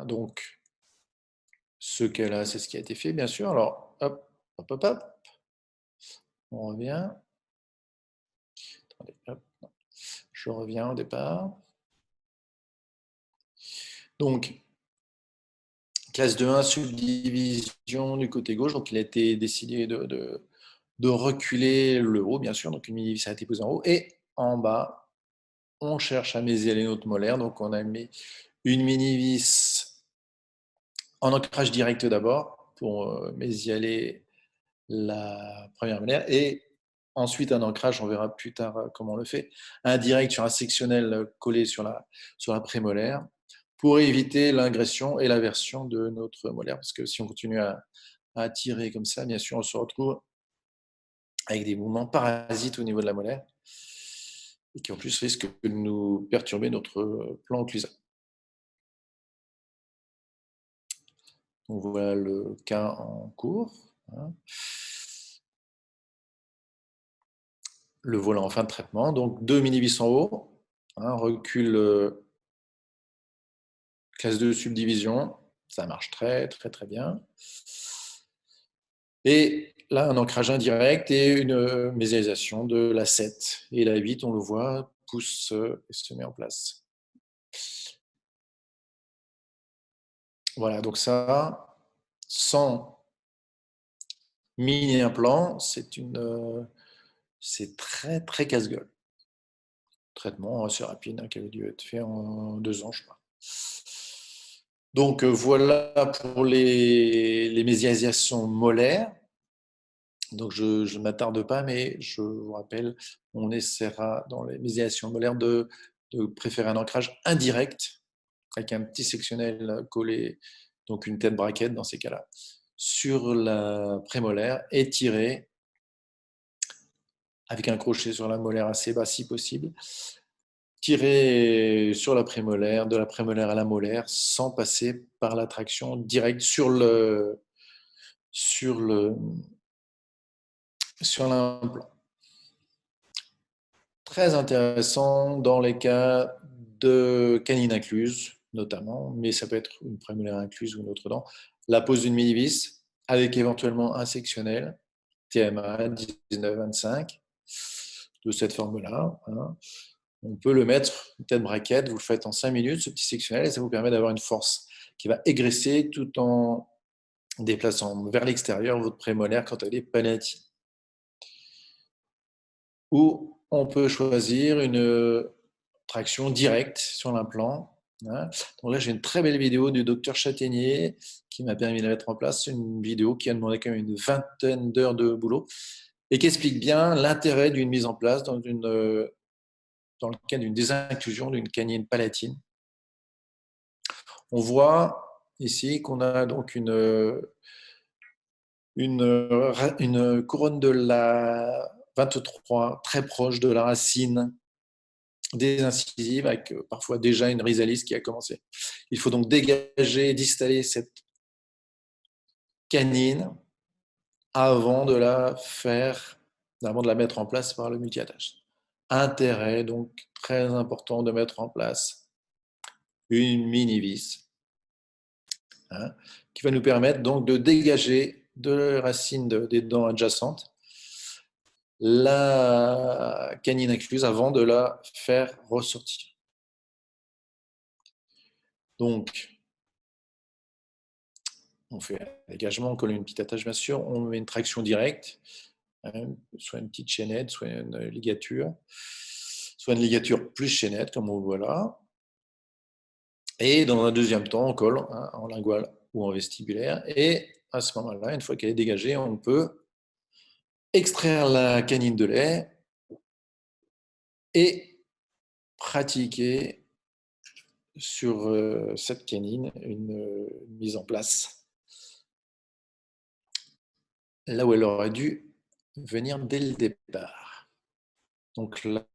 Donc, ce cas-là, c'est ce qui a été fait, bien sûr. Alors, hop, hop, hop, hop. On revient. Attendez, hop. Je reviens au départ. Donc, classe de 1, subdivision du côté gauche. Donc, il a été décidé de reculer le haut, bien sûr. Donc, une mini-vis a été posée en haut. Et en bas, on cherche à mésialer notre molaire. Donc, on a mis une mini-vis en ancrage direct d'abord pour mésialer la première molaire. Et ensuite, un ancrage, on verra plus tard comment on le fait, indirect sur un sectionnel collé sur la prémolaire pour éviter l'ingression et l'aversion de notre molaire. Parce que si on continue à tirer comme ça, bien sûr, on se retrouve avec des mouvements parasites au niveau de la molaire et qui en plus risquent de nous perturber notre plan occlusal. Donc voilà le cas en cours. Le volant en fin de traitement. Donc 2 mini-vis en haut, recul classe de subdivision, ça marche très très très bien. Et là, un ancrage indirect et une mésialisation de la 7. Et la 8, on le voit, pousse et se met en place. Voilà, donc ça, sans mini-implant, c'est très très casse-gueule. Traitement assez rapide, qui avait dû être fait en 2 ans, je crois. Donc voilà pour les mésialisations molaires. Donc je ne m'attarde pas, mais je vous rappelle, on essaiera dans les mésialisations molaires de préférer un ancrage indirect avec un petit sectionnel collé, donc une tête braquette dans ces cas-là, sur la prémolaire et tirer avec un crochet sur la molaire assez bas si possible, tirer sur la prémolaire, de la prémolaire à la molaire, sans passer par la traction directe sur l'implant. Très intéressant dans les cas de canine incluse, notamment, mais ça peut être une prémolaire incluse ou une autre dent. La pose d'une mini-vis avec éventuellement un sectionnel TMA 19-25 de cette forme-là. On peut le mettre, une tête braquette, vous le faites en 5 minutes, ce petit sectionnel, et ça vous permet d'avoir une force qui va égresser tout en déplaçant vers l'extérieur votre prémolaire quand elle est palatine. Ou on peut choisir une traction directe sur l'implant. Donc là, j'ai une très belle vidéo du docteur Châtaignier qui m'a permis de la mettre en place. Une vidéo qui a demandé quand même une vingtaine d'heures de boulot et qui explique bien l'intérêt d'une mise en place dans le cas d'une désinclusion d'une canine palatine. On voit ici qu'on a donc une couronne de la 23 très proche de la racine des incisives avec parfois déjà une risalis qui a commencé. Il faut donc dégager, distaller cette canine avant de la mettre en place par le multi-attache. Intérêt donc très important de mettre en place une mini-vis qui va nous permettre donc de dégager de la racine des dents adjacentes la canine incluse avant de la faire ressortir. Donc, on fait un dégagement, on colle une petite attache, bien sûr, on met une traction directe, soit une petite chaînette, soit une ligature plus chaînette, comme on voit là. Et dans un deuxième temps, on colle hein, en lingual ou en vestibulaire. Et à ce moment-là, une fois qu'elle est dégagée, on peut extraire la canine de lait et pratiquer sur cette canine une mise en place là où elle aurait dû venir dès le départ. Donc là,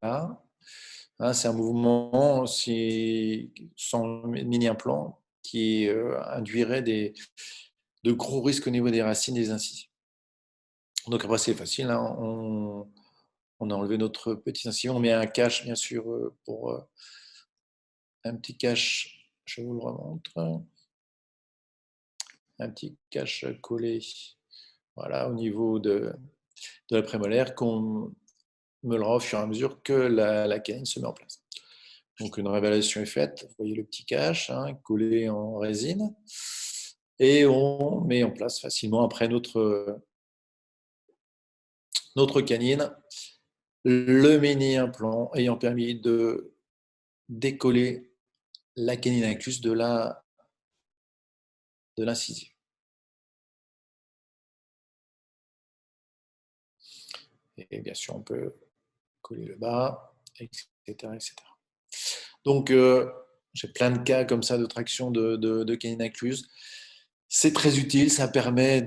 hein, c'est un mouvement sans mini-implant qui induirait de gros risques au niveau des racines des incisives. Donc après, c'est facile. Hein, on a enlevé notre petit incisive. On met un cache, bien sûr, pour un petit cache. Je vous le remontre. Un petit cache collé voilà, au niveau de la prémolaire qu'on me le au fur et à mesure que la canine se met en place. Donc une révélation est faite, vous voyez le petit cache hein, collé en résine, et on met en place facilement après notre canine le mini-implant ayant permis de décoller la canine incluse de l'incisive. Et bien sûr, on peut coller le bas, etc. etc. Donc, j'ai plein de cas comme ça de traction de canine incluse. C'est très utile, ça permet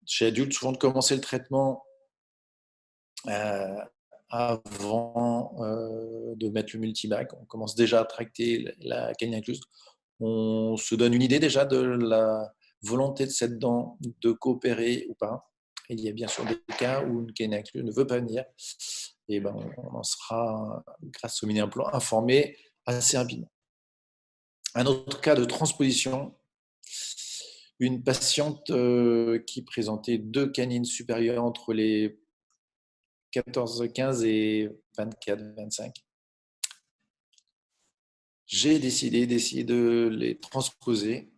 chez l'adulte souvent de commencer le traitement avant de mettre le multibac. On commence déjà à tracter la canine incluse. On se donne une idée déjà de la volonté de cette dent de coopérer ou pas. Et il y a bien sûr des cas où une canine incluse ne veut pas venir. Et ben, on en sera, grâce au mini-implant, informé assez rapidement. Un autre cas de transposition, une patiente qui présentait deux canines supérieures entre les 14-15 et 24-25. J'ai décidé d'essayer de les transposer,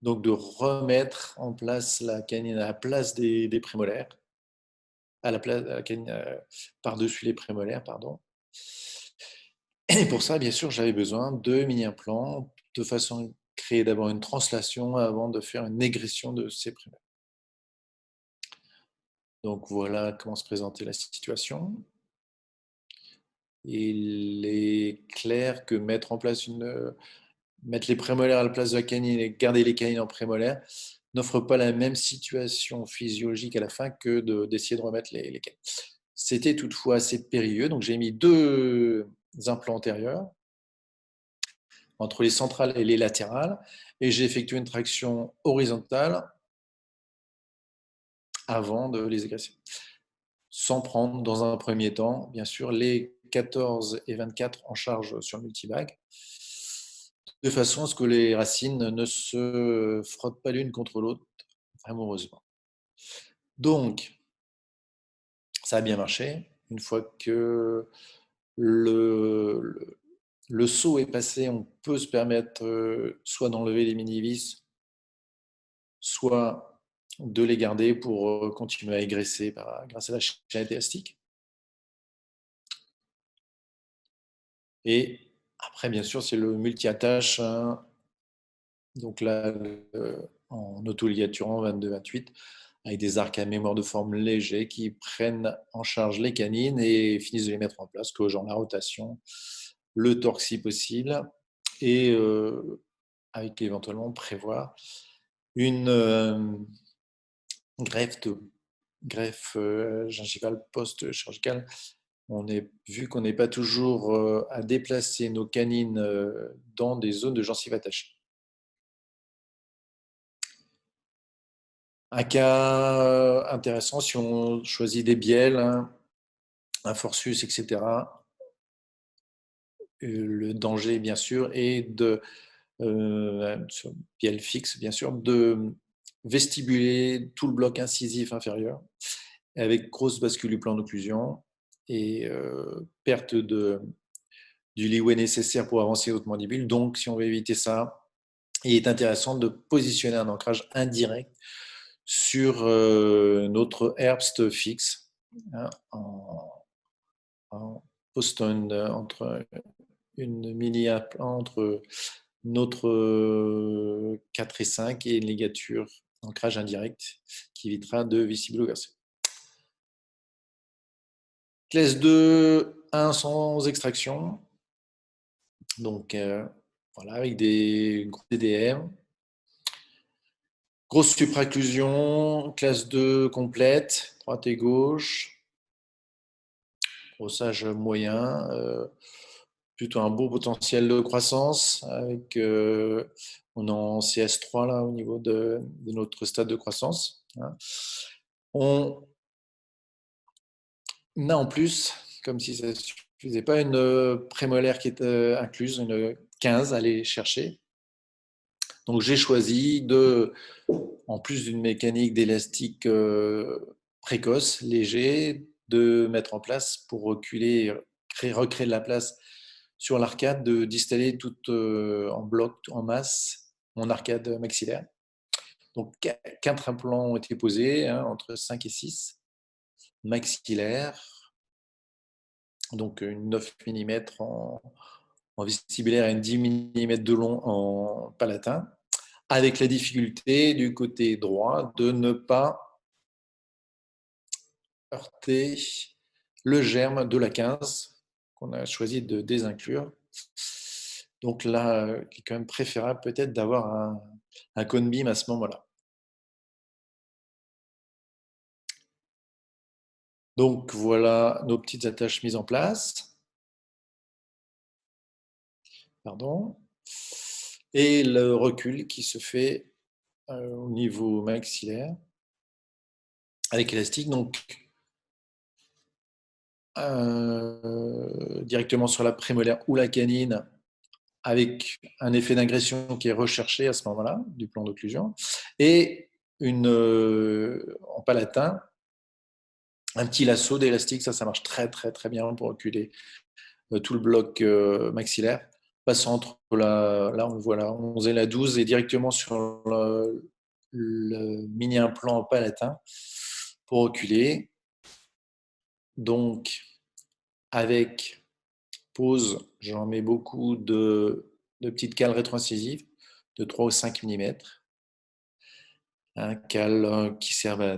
donc de remettre en place la canine à la place des prémolaires, à la place de la canine par-dessus les prémolaires, pardon. Et pour ça, bien sûr, j'avais besoin de mini-implants de façon à créer d'abord une translation avant de faire une négression de ces prémolaires. Donc voilà comment se présentait la situation. Il est clair que mettre les prémolaires à la place de la canine et garder les canines en prémolaires n'offre pas la même situation physiologique à la fin que d'essayer de remettre les canines. C'était toutefois assez périlleux, donc j'ai mis deux implants antérieurs entre les centrales et les latérales, et j'ai effectué une traction horizontale avant de les égraisser, sans prendre dans un premier temps, bien sûr, les 14 et 24 en charge sur le multibag, de façon à ce que les racines ne se frottent pas l'une contre l'autre, amoureusement. Donc, ça a bien marché. Une fois que le saut est passé, on peut se permettre soit d'enlever les mini-vis, soit de les garder pour continuer à égresser grâce à la chaîne élastique. Et après, bien sûr, c'est le multi-attache. Hein. Donc là, en auto-ligaturant 22-28, avec des arcs à mémoire de forme léger qui prennent en charge les canines et finissent de les mettre en place, que genre la rotation, le torque si possible, et avec éventuellement prévoir une greffe gingivale post-chirurgicale. Vu qu'on n'est pas toujours à déplacer nos canines dans des zones de gencives attachées. Un cas intéressant, si on choisit des bielles, hein, un forceps, etc., le danger, bien sûr, est sur bielle fixe, bien sûr, de vestibuler tout le bloc incisif inférieur avec grosse bascule du plan d'occlusion et perte du leeway nécessaire pour avancer votre mandibule. Donc, si on veut éviter ça, il est intéressant de positionner un ancrage indirect sur notre herbst fixe, hein, en postant entre une mini-implant entre notre 4 et 5 et une ligature ancrage indirect qui évitera de vestibulo-verser. Classe 2, 1 sans extraction. Donc voilà, avec des gros DDM. Grosse supraocclusion, classe 2 complète, droite et gauche. Brossage moyen. Plutôt un beau potentiel de croissance avec on est en CS3 là au niveau de notre stade de croissance. On a en plus, comme si ça ne suffisait pas, une prémolaire qui est incluse, une 15 à aller chercher. Donc j'ai choisi de, en plus d'une mécanique d'élastique précoce, léger, de mettre en place pour reculer, recréer de la place sur l'arcade, d'installer tout en bloc, en masse, mon arcade maxillaire. Donc 4 implants ont été posés, entre 5 et 6 maxillaires, donc une 9 mm en vestibulaire et une 10 mm de long en palatin, avec la difficulté du côté droit de ne pas heurter le germe de la 15 qu'on a choisi de désinclure. Donc là, il est quand même préférable peut-être d'avoir un cone beam à ce moment-là. Donc voilà nos petites attaches mises en place. Pardon. Et le recul qui se fait au niveau maxillaire avec élastique. Donc directement sur la prémolaire ou la canine avec un effet d'ingression qui est recherché à ce moment-là du plan d'occlusion et en palatin un petit lasso d'élastique, ça marche très très très bien pour reculer tout le bloc maxillaire, passant entre là on le voit là, 11 et la 12 et directement sur le mini implant palatin pour reculer. Donc avec pose, j'en mets beaucoup de petites cales rétro-incisives de 3 ou 5 mm. Cales qui servent à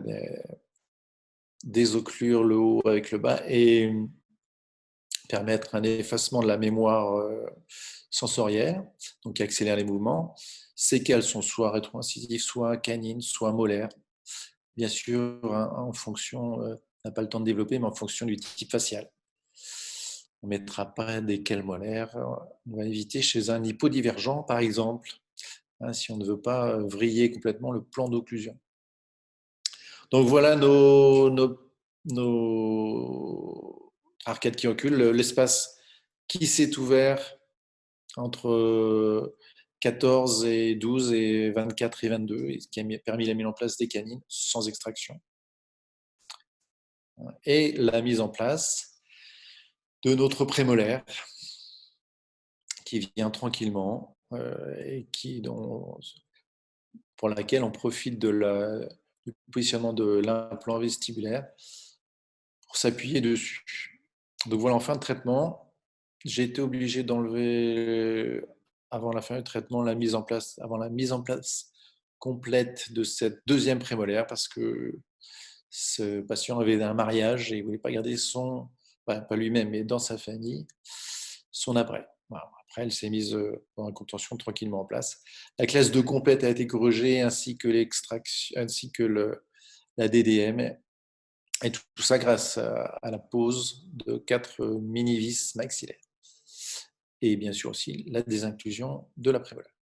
désocclure le haut avec le bas et permettre un effacement de la mémoire sensorielle, donc qui accélère les mouvements. Ces cales sont soit rétro-incisives, soit canines, soit molaires. Bien sûr, en fonction, on n'a pas le temps de développer, mais en fonction du type facial. On ne mettra pas des cales molaires. On va éviter chez un hypodivergent, par exemple, si on ne veut pas vriller complètement le plan d'occlusion. Donc voilà nos arcades qui reculent, l'espace qui s'est ouvert entre 14 et 12 et 24 et 22, et ce qui a permis la mise en place des canines sans extraction. Et la mise en place de notre prémolaire qui vient tranquillement et pour laquelle on profite du positionnement de l'implant vestibulaire pour s'appuyer dessus. Donc voilà, en fin de traitement, j'ai été obligé d'enlever avant la fin du traitement avant la mise en place complète de cette deuxième prémolaire parce que ce patient avait un mariage et il ne voulait pas garder pas lui-même, mais dans sa famille, son appareil. Voilà. Après, elle s'est mise dans la contention tranquillement en place. La classe 2 complète a été corrigée ainsi que l'extraction, ainsi que la DDM. Et tout ça grâce à la pose de 4 mini-vis maxillaires. Et bien sûr aussi la désinclusion de la prémolaire.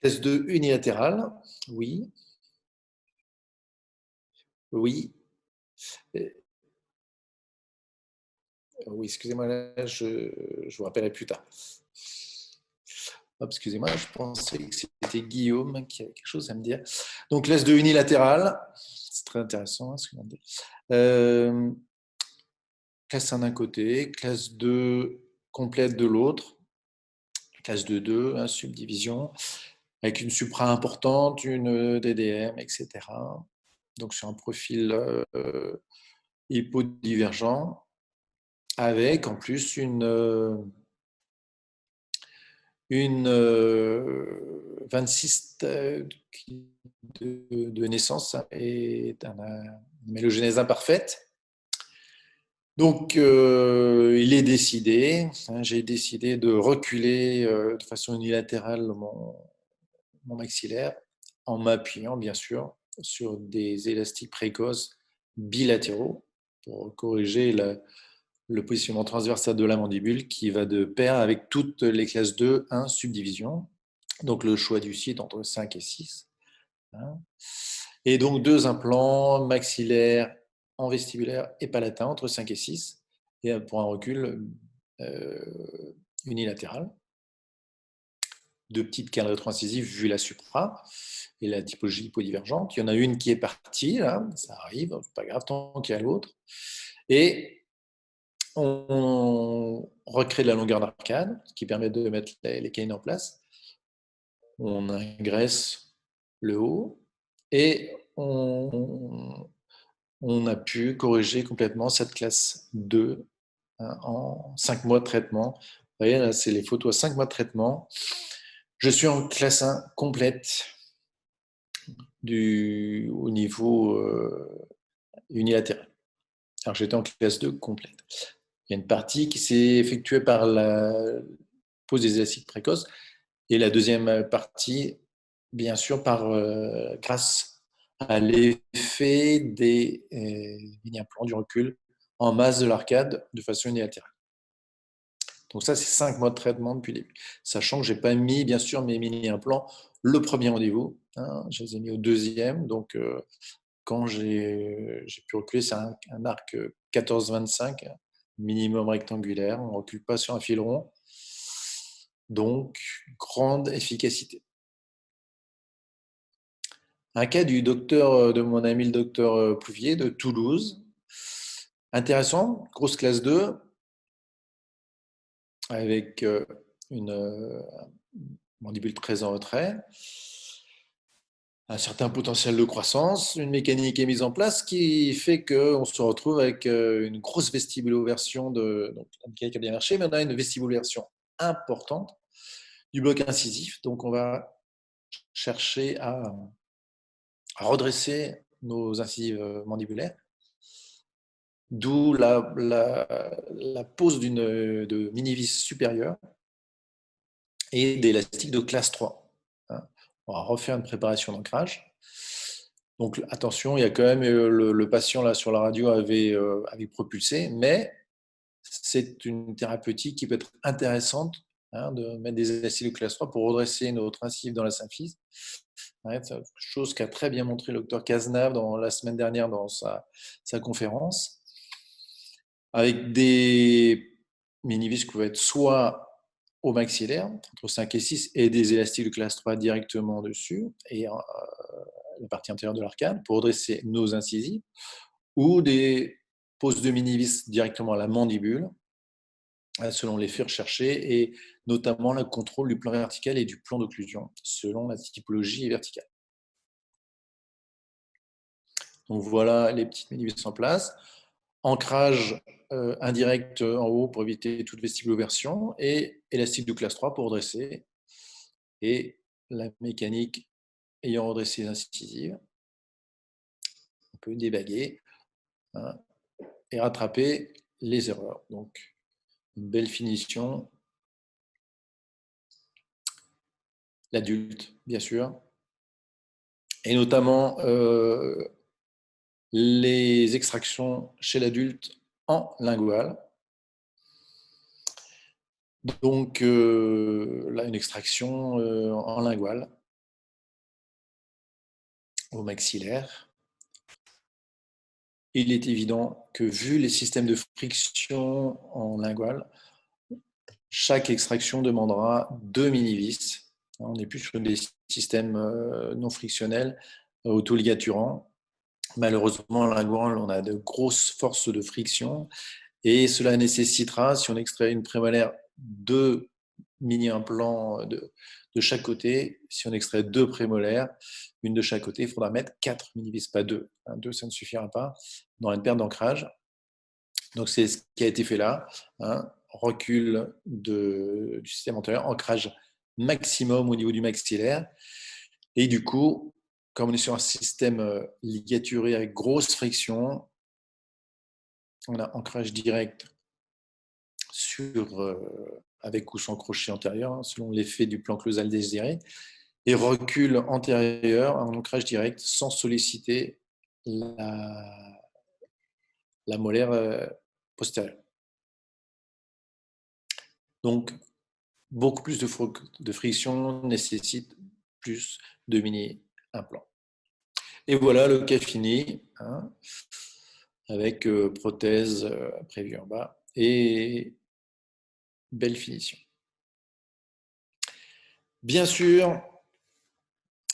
Test 2 unilatéral, oui. Oui. Oui, excusez-moi, là, je vous rappellerai plus tard. Excusez-moi, je pensais que c'était Guillaume qui avait quelque chose à me dire. Donc, classe 2 unilatérale, c'est très intéressant ce que vous dit. Classe 1 d'un côté, classe 2 complète de l'autre, classe 2, subdivision, avec une supra importante, une DDM, etc. Donc, sur un profil hypodivergent, avec en plus une 26 de naissance et une mélogénèse imparfaite. Donc, il est décidé, j'ai décidé de reculer de façon unilatérale mon maxillaire en m'appuyant, bien sûr, sur des élastiques précoces bilatéraux pour corriger le positionnement transversal de la mandibule qui va de pair avec toutes les classes 2, 1 subdivision. Donc, le choix du site entre 5 et 6. Et donc, 2 implants maxillaires en vestibulaire et palatin entre 5 et 6, et pour un recul unilatéral. 2 petites cales rétroincisives vu la supra et la typologie hypodivergente. Il y en a une qui est partie, là, ça arrive, c'est pas grave tant qu'il y a l'autre. Et on recrée de la longueur d'arcade, ce qui permet de mettre les canines en place. On ingresse le haut et on a pu corriger complètement cette classe 2 en 5 mois de traitement. Vous voyez, là, c'est les photos à 5 mois de traitement. Je suis en classe 1 complète au niveau unilatéral. Alors, j'étais en classe 2 complète. Il y a une partie qui s'est effectuée par la pose des élastiques précoces et la deuxième partie, bien sûr, grâce à l'effet des mini-implants du recul en masse de l'arcade de façon unilatérale. Donc ça, c'est 5 mois de traitement depuis le début. Sachant que je n'ai pas mis, bien sûr, mes mini-implants le premier rendez-vous. Je les ai mis au deuxième. Donc, quand j'ai pu reculer, c'est un arc 14-25, minimum rectangulaire. On ne recule pas sur un fil rond. Donc, grande efficacité. Un cas de mon ami le docteur Plouvier de Toulouse. Intéressant, grosse classe 2, avec une mandibule très en retrait, un certain potentiel de croissance, une mécanique est mise en place qui fait qu'on se retrouve avec une grosse vestibuloversion donc la mécanique a bien marché, mais on a une vestibuloversion importante du bloc incisif. Donc on va chercher à redresser nos incisives mandibulaires, d'où la pose de mini-vis supérieure et d'élastique de classe 3. On va refaire une préparation d'ancrage. Donc attention, il y a quand même le patient là sur la radio avait propulsé, mais c'est une thérapeutique qui peut être intéressante de mettre des élastiques de classe 3 pour redresser notre incisive dans la symphyse. C'est chose qu'a très bien montré le docteur Cazenave la semaine dernière dans sa conférence, avec des mini-vis qui peuvent être soit au maxillaire, entre 5 et 6, et des élastiques de classe 3 directement dessus, et la partie intérieure de l'arcade, pour redresser nos incisives, ou des poses de mini-vis directement à la mandibule, selon l'effet recherché, et notamment le contrôle du plan vertical et du plan d'occlusion, selon la typologie verticale. Donc voilà les petites mini-vis en place. Ancrage indirect en haut pour éviter toute vestibuloversion et élastique de classe 3 pour redresser. Et la mécanique ayant redressé les incisives, on peut débaguer et rattraper les erreurs. Donc, une belle finition. L'adulte, bien sûr. Et notamment les extractions chez l'adulte en lingual. Donc là, une extraction en lingual au maxillaire. Il est évident que vu les systèmes de friction en lingual, chaque extraction demandera 2 mini-vis. On n'est plus sur des systèmes non frictionnels autoligaturants. Malheureusement, en lingual, on a de grosses forces de friction et cela nécessitera, si on extrait une prémolaire, 2 mini-implants de chaque côté. Si on extrait 2 prémolaires, une de chaque côté, il faudra mettre 4 mini-vis, pas 2. 2, ça ne suffira pas dans une perte d'ancrage. Donc, c'est ce qui a été fait là. Hein, recul du système antérieur, ancrage maximum au niveau du maxillaire. Et du coup, comme on est sur un système ligaturé avec grosse friction, on a ancrage direct avec ou sans crochet antérieur, hein, selon l'effet du plan closal désiré, et recul antérieur, un ancrage direct sans solliciter la molaire postérieure. Donc, beaucoup plus de friction nécessite plus de mini-implants. Et voilà le cas fini, hein, avec prothèse prévue en bas et belle finition. Bien sûr,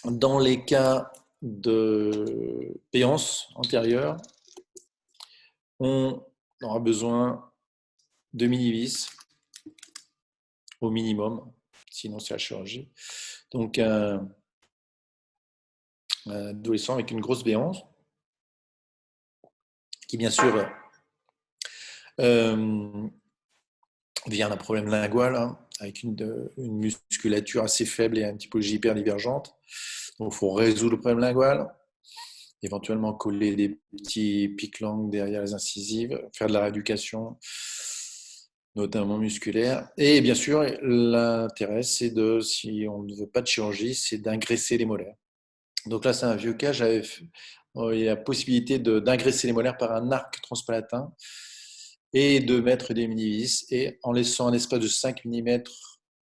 dans les cas de béance antérieure, on aura besoin de mini-vis au minimum, sinon c'est la chirurgie. Donc un adolescent avec une grosse béance, qui bien sûr vient d'un problème lingual, hein, avec une musculature assez faible et une typologie hyperdivergente. Donc il faut résoudre le problème lingual, éventuellement coller des petits pics-langues derrière les incisives, faire de la rééducation, notamment musculaire. Et bien sûr, l'intérêt, c'est si on ne veut pas de chirurgie, c'est d'engraisser les molaires. Donc là, c'est un vieux cas. Il y a la possibilité d'engraisser les molaires par un arc transpalatin et de mettre des mini-vis, et en laissant un espace de 5 mm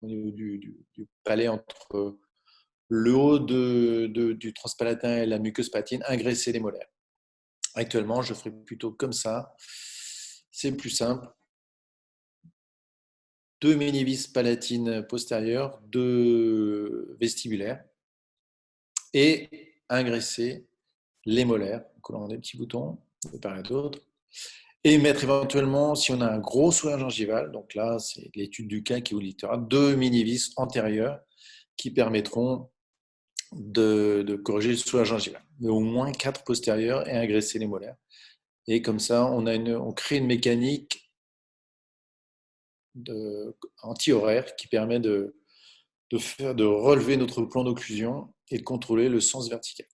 au niveau du palais entre le haut du transpalatin et la muqueuse palatine, engraisser les molaires. Actuellement, je ferai plutôt comme ça. C'est plus simple. 2 mini-vis palatines postérieures, 2 vestibulaires, et engraisser les molaires en collant des petits boutons de part et d'autre, et mettre éventuellement, si on a un gros sourire gingival, donc là c'est l'étude du cas qui vous littéra, 2 mini-vis antérieures qui permettront de corriger le sourire gingival, mais au moins 4 postérieures et engraisser les molaires. Et comme ça, on crée une mécanique anti-horaire qui permet de relever notre plan d'occlusion et de contrôler le sens vertical.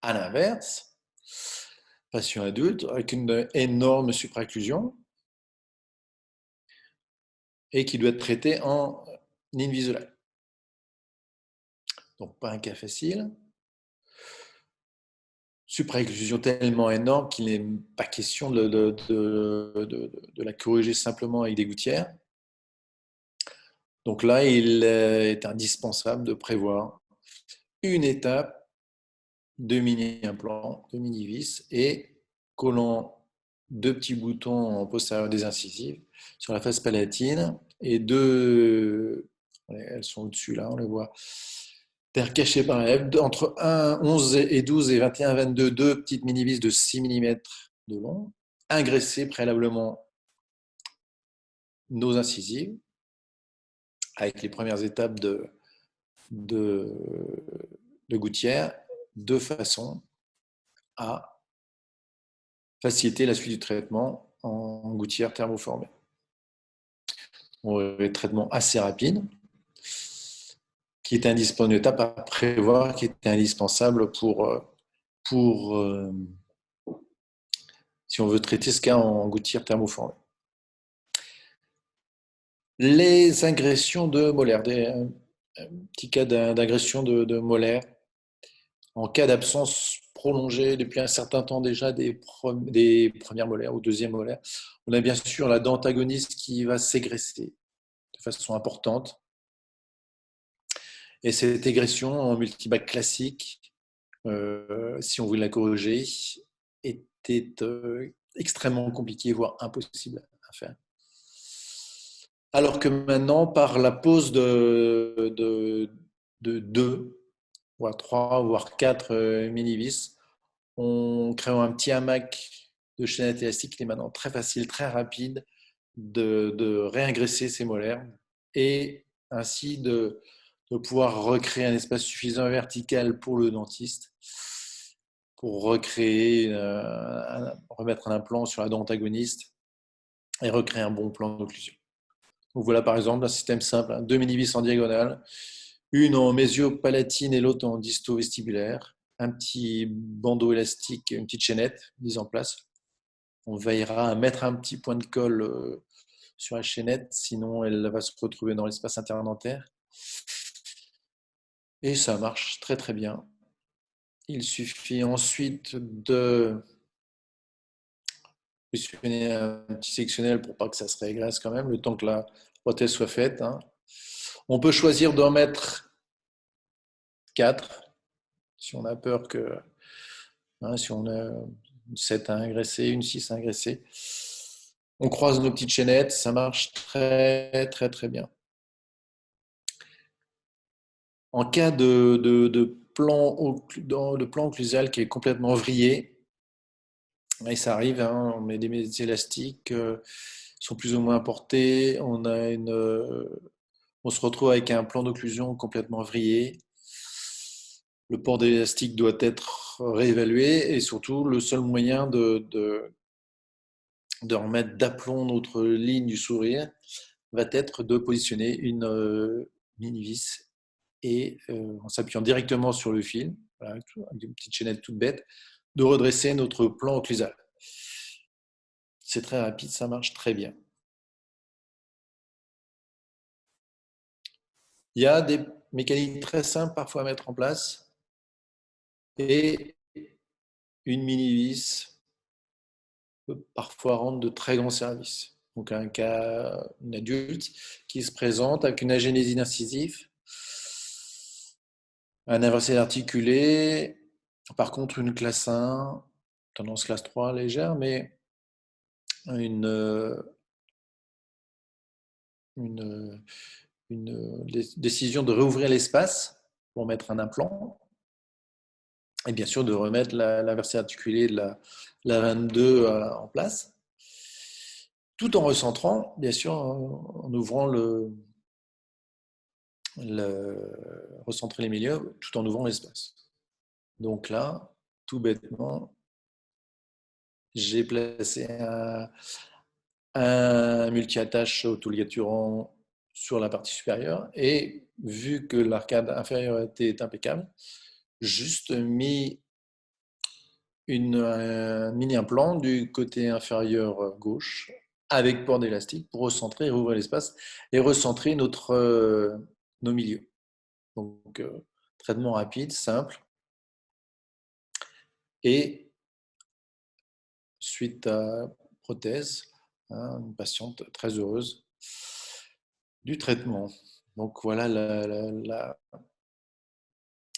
À l'inverse, patient adulte avec une énorme supraocclusion et qui doit être traité en Invisalign. Donc pas un cas facile. Supraocclusion tellement énorme qu'il n'est pas question de la corriger simplement avec des gouttières. Donc là, il est indispensable de prévoir une étape de mini-implants, de mini-vis, et collant 2 petits boutons en postérieur des incisives sur la face palatine, et elles sont au-dessus là, on les voit, terre cachée par elles, entre 11 et 12 et 21, 22, 2 petites mini-vis de 6 mm de long, engraisser préalablement nos incisives avec les premières étapes de, de gouttière, de façon à faciliter la suite du traitement en gouttière thermoformée. Un traitement assez rapide, qui est indispensable, une étape à prévoir, qui est indispensable si on veut traiter ce cas en gouttière thermoformée. Les agressions de molaires, un petit cas d'agression de molaires, en cas d'absence prolongée depuis un certain temps déjà des premières molaires ou deuxième molaires, on a bien sûr la dent antagoniste qui va s'égresser de façon importante. Et cette égression en multibac classique, si on voulait la corriger, était extrêmement compliquée, voire impossible à faire. Alors que maintenant, par la pose de 2, voire 3, voire 4 mini-vis, on crée un petit hamac de chaînette élastique qui est maintenant très facile, très rapide de réingresser ces molaires, et ainsi de pouvoir recréer un espace suffisant vertical pour le dentiste pour recréer, remettre un implant sur la dent antagoniste et recréer un bon plan d'occlusion. Donc voilà par exemple un système simple, hein, 2 mini-vis en diagonale, une en mésio-palatine et l'autre en disto-vestibulaire, un petit bandeau élastique, une petite chaînette mise en place. On veillera à mettre un petit point de colle sur la chaînette, sinon elle va se retrouver dans l'espace interdentaire. Et ça marche très très bien. Il suffit ensuite de positionner un petit sectionnel pour pas que ça se régresse quand même, le temps que la prothèse soit faite, hein. On peut choisir d'en mettre 4 si on a peur que, hein, si on a une 7 à ingresser, une 6 à ingresser. On croise nos petites chaînettes, ça marche très très très bien. En cas de plan occlusal qui est complètement vrillé, et ça arrive, hein, on met des élastiques, ils sont plus ou moins portés, on se retrouve avec un plan d'occlusion complètement vrillé. Le port d'élastique doit être réévalué et surtout le seul moyen de remettre d'aplomb notre ligne du sourire va être de positionner une mini-vis et en s'appuyant directement sur le fil, voilà, avec une petite chaînette toute bête, de redresser notre plan occlusal. C'est très rapide, ça marche très bien. Il y a des mécaniques très simples parfois à mettre en place et une mini-vis peut parfois rendre de très grands services. Donc un adulte qui se présente avec une agénésie incisive, un inversé articulé, par contre une classe 1, tendance classe 3 légère, mais une, une, une décision de réouvrir l'espace pour mettre un implant, et bien sûr de remettre l'inversé articulé de la 22 en place, tout en recentrant, bien sûr, en ouvrant recentrer les milieux, tout en ouvrant l'espace. Donc là, tout bêtement, j'ai placé un multi-attache autoligaturant sur la partie supérieure et vu que l'arcade inférieure était impeccable, juste mis un mini-implant du côté inférieur gauche avec port d'élastique pour recentrer, rouvrir l'espace et recentrer nos milieux. Donc, traitement rapide, simple. Et suite à prothèse, hein, une patiente très heureuse du traitement. Donc voilà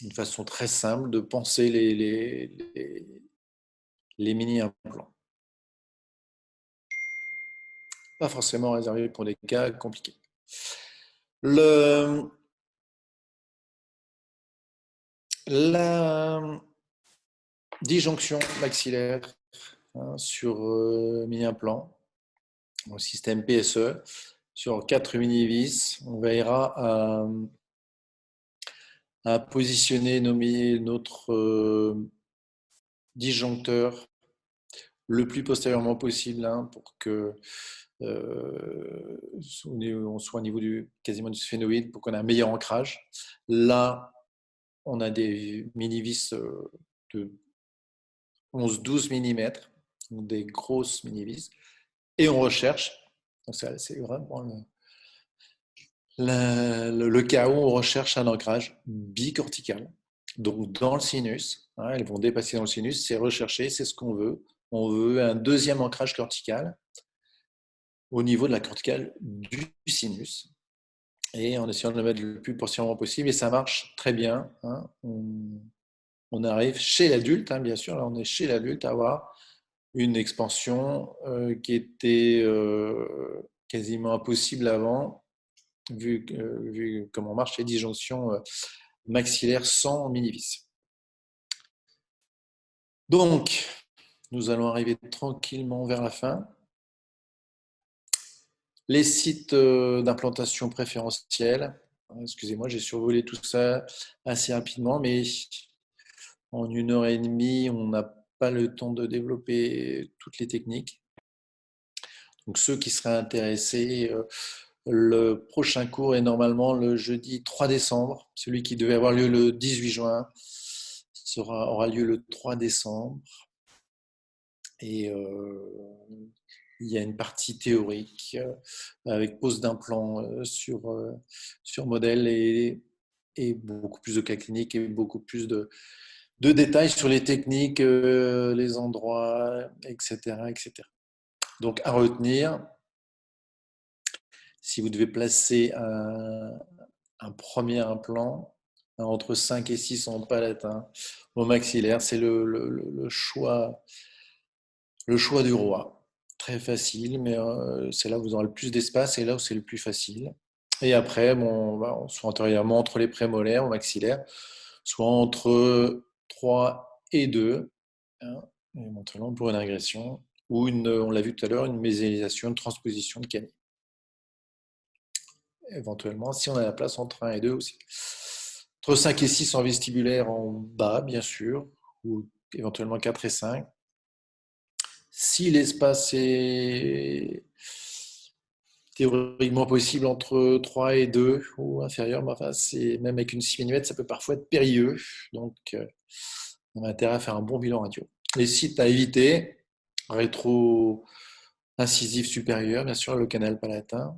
une façon très simple de penser les mini-implants. Pas forcément réservé pour des cas compliqués. La disjonction maxillaire, hein, sur mini-implant, au système PSE, sur 4 mini-vis, on veillera à positionner notre disjoncteur le plus postérieurement possible, hein, pour que on soit au niveau quasiment du sphénoïde, pour qu'on ait un meilleur ancrage. Là, on a des mini-vis de 11-12 mm, donc des grosses mini-vis, et on recherche, c'est vraiment le cas où on recherche un ancrage bicortical, donc dans le sinus, hein, elles vont dépasser dans le sinus, c'est recherché, c'est ce qu'on veut. On veut un deuxième ancrage cortical au niveau de la corticale du sinus, et en essayant de le mettre le plus postérieurement possible, et ça marche très bien, hein. On arrive chez l'adulte, hein, bien sûr, là on est chez l'adulte, à avoir une expansion qui était quasiment impossible avant, vu comment marchent les disjonctions maxillaires sans mini-vis. Donc, nous allons arriver tranquillement vers la fin. Les sites d'implantation préférentiels. Excusez-moi, j'ai survolé tout ça assez rapidement, mais En 1 heure et demie, on n'a pas le temps de développer toutes les techniques. Donc ceux qui seraient intéressés, le prochain cours est normalement le jeudi 3 décembre. Celui qui devait avoir lieu le 18 juin aura lieu le 3 décembre. Et il y a une partie théorique avec pose d'implants sur modèle et beaucoup plus de cas cliniques et beaucoup plus de détails sur les techniques, les endroits, etc., etc. Donc à retenir, si vous devez placer un premier implant entre 5 et 6 en palatin au maxillaire, c'est le choix du roi. Très facile, mais c'est là où vous aurez le plus d'espace et là où c'est le plus facile. Et après, bon, soit antérieurement entre les prémolaires au maxillaire, soit entre 3 et 2, hein, éventuellement pour une régression, ou on l'a vu tout à l'heure, une mésélisation, une transposition de canine. Éventuellement, si on a la place entre 1 et 2 aussi. Entre 5 et 6 en vestibulaire en bas, bien sûr, ou éventuellement 4 et 5. Si l'espace est théoriquement possible entre 3 et 2 ou inférieur, mais enfin, même avec une 6 mm, ça peut parfois être périlleux. Donc, on a intérêt à faire un bon bilan radio. Les sites à éviter, rétro-incisif supérieur, bien sûr, le canal palatin,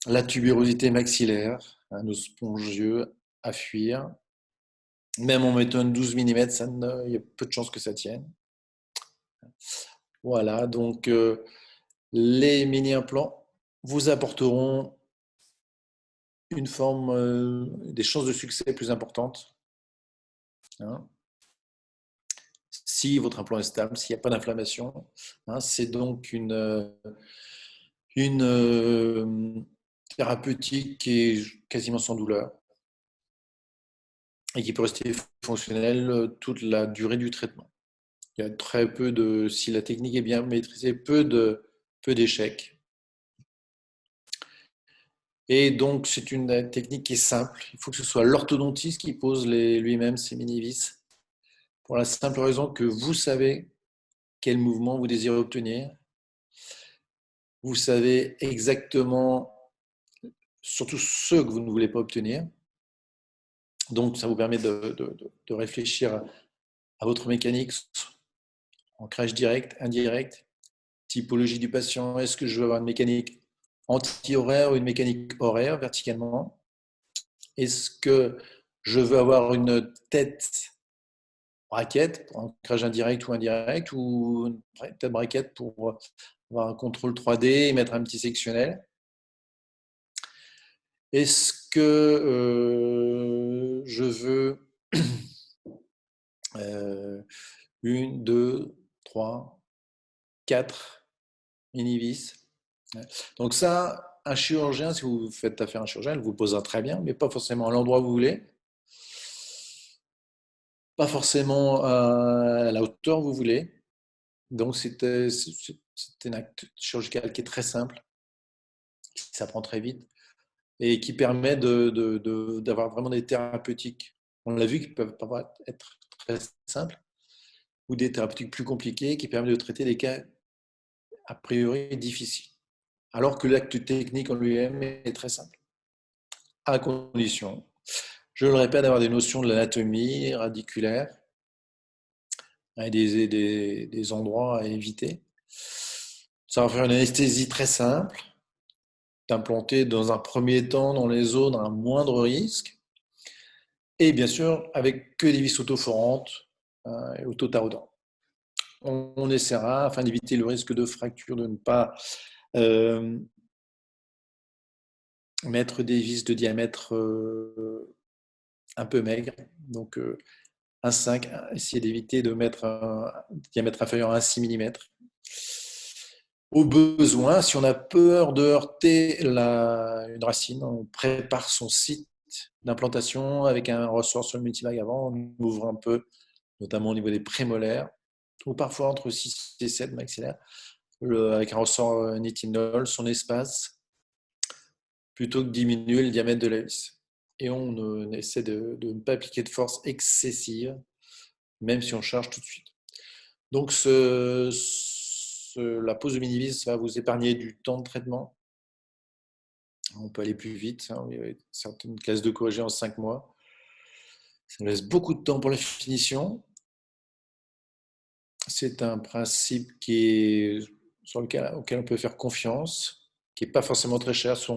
la tubérosité maxillaire, nos spongieux à fuir. Même en mettant une 12 mm, il y a peu de chances que ça tienne. Voilà, donc les mini-implants vous apporteront une forme, des chances de succès plus importantes. Hein. Si votre implant est stable, s'il n'y a pas d'inflammation, hein, c'est donc une thérapeutique qui est quasiment sans douleur et qui peut rester fonctionnelle toute la durée du traitement. Il y a très peu si la technique est bien maîtrisée, peu d'échecs. Et donc, c'est une technique qui est simple. Il faut que ce soit l'orthodontiste qui pose lui-même ses mini-vis, pour la simple raison que vous savez quel mouvement vous désirez obtenir. Vous savez exactement, surtout ceux que vous ne voulez pas obtenir. Donc, ça vous permet de réfléchir à votre mécanique, ancrage direct, indirect, typologie du patient. Est-ce que je veux avoir une mécanique anti-horaire ou une mécanique horaire verticalement? Est-ce que je veux avoir une tête braquette pour ancrage indirect ou indirect, ou une tête braquette pour avoir un contrôle 3D et mettre un petit sectionnel? Est-ce que je veux une, deux, trois, quatre mini-vis? Donc ça, un chirurgien, si vous faites affaire à un chirurgien, il vous posera très bien, mais pas forcément à l'endroit où vous voulez, pas forcément à la hauteur où vous voulez. Donc c'est un acte chirurgical qui est très simple, qui s'apprend très vite et qui permet d'avoir vraiment des thérapeutiques. On l'a vu, qui peuvent être très simples, ou des thérapeutiques plus compliquées qui permettent de traiter des cas a priori difficiles. Alors que l'acte technique en lui-même est très simple, à condition, je le répète, d'avoir des notions de l'anatomie radiculaire et des endroits à éviter. Ça va faire une anesthésie très simple, d'implanter dans un premier temps dans les zones à moindre risque, et bien sûr avec que des vis autoforantes et autotaraudants. On essaiera, afin d'éviter le risque de fracture, de ne pas mettre des vis de diamètre un peu maigre. Donc, un 5, essayer d'éviter de mettre un diamètre inférieur à 6 mm. Au besoin, si on a peur de heurter une racine, on prépare son site d'implantation avec un ressort sur le multivague avant, on ouvre un peu, notamment au niveau des prémolaires, ou parfois entre 6 et 7 maxillaires, avec un ressort nitinol, son espace, plutôt que diminuer le diamètre de la vis. Et on essaie de ne pas appliquer de force excessive même si on charge tout de suite. Donc, la pose de mini-vis va vous épargner du temps de traitement. On peut aller plus vite. Hein. Il y a certaines classes de corriger en 5 mois. Ça laisse beaucoup de temps pour la finition. C'est un principe auquel on peut faire confiance, qui n'est pas forcément très cher. Soit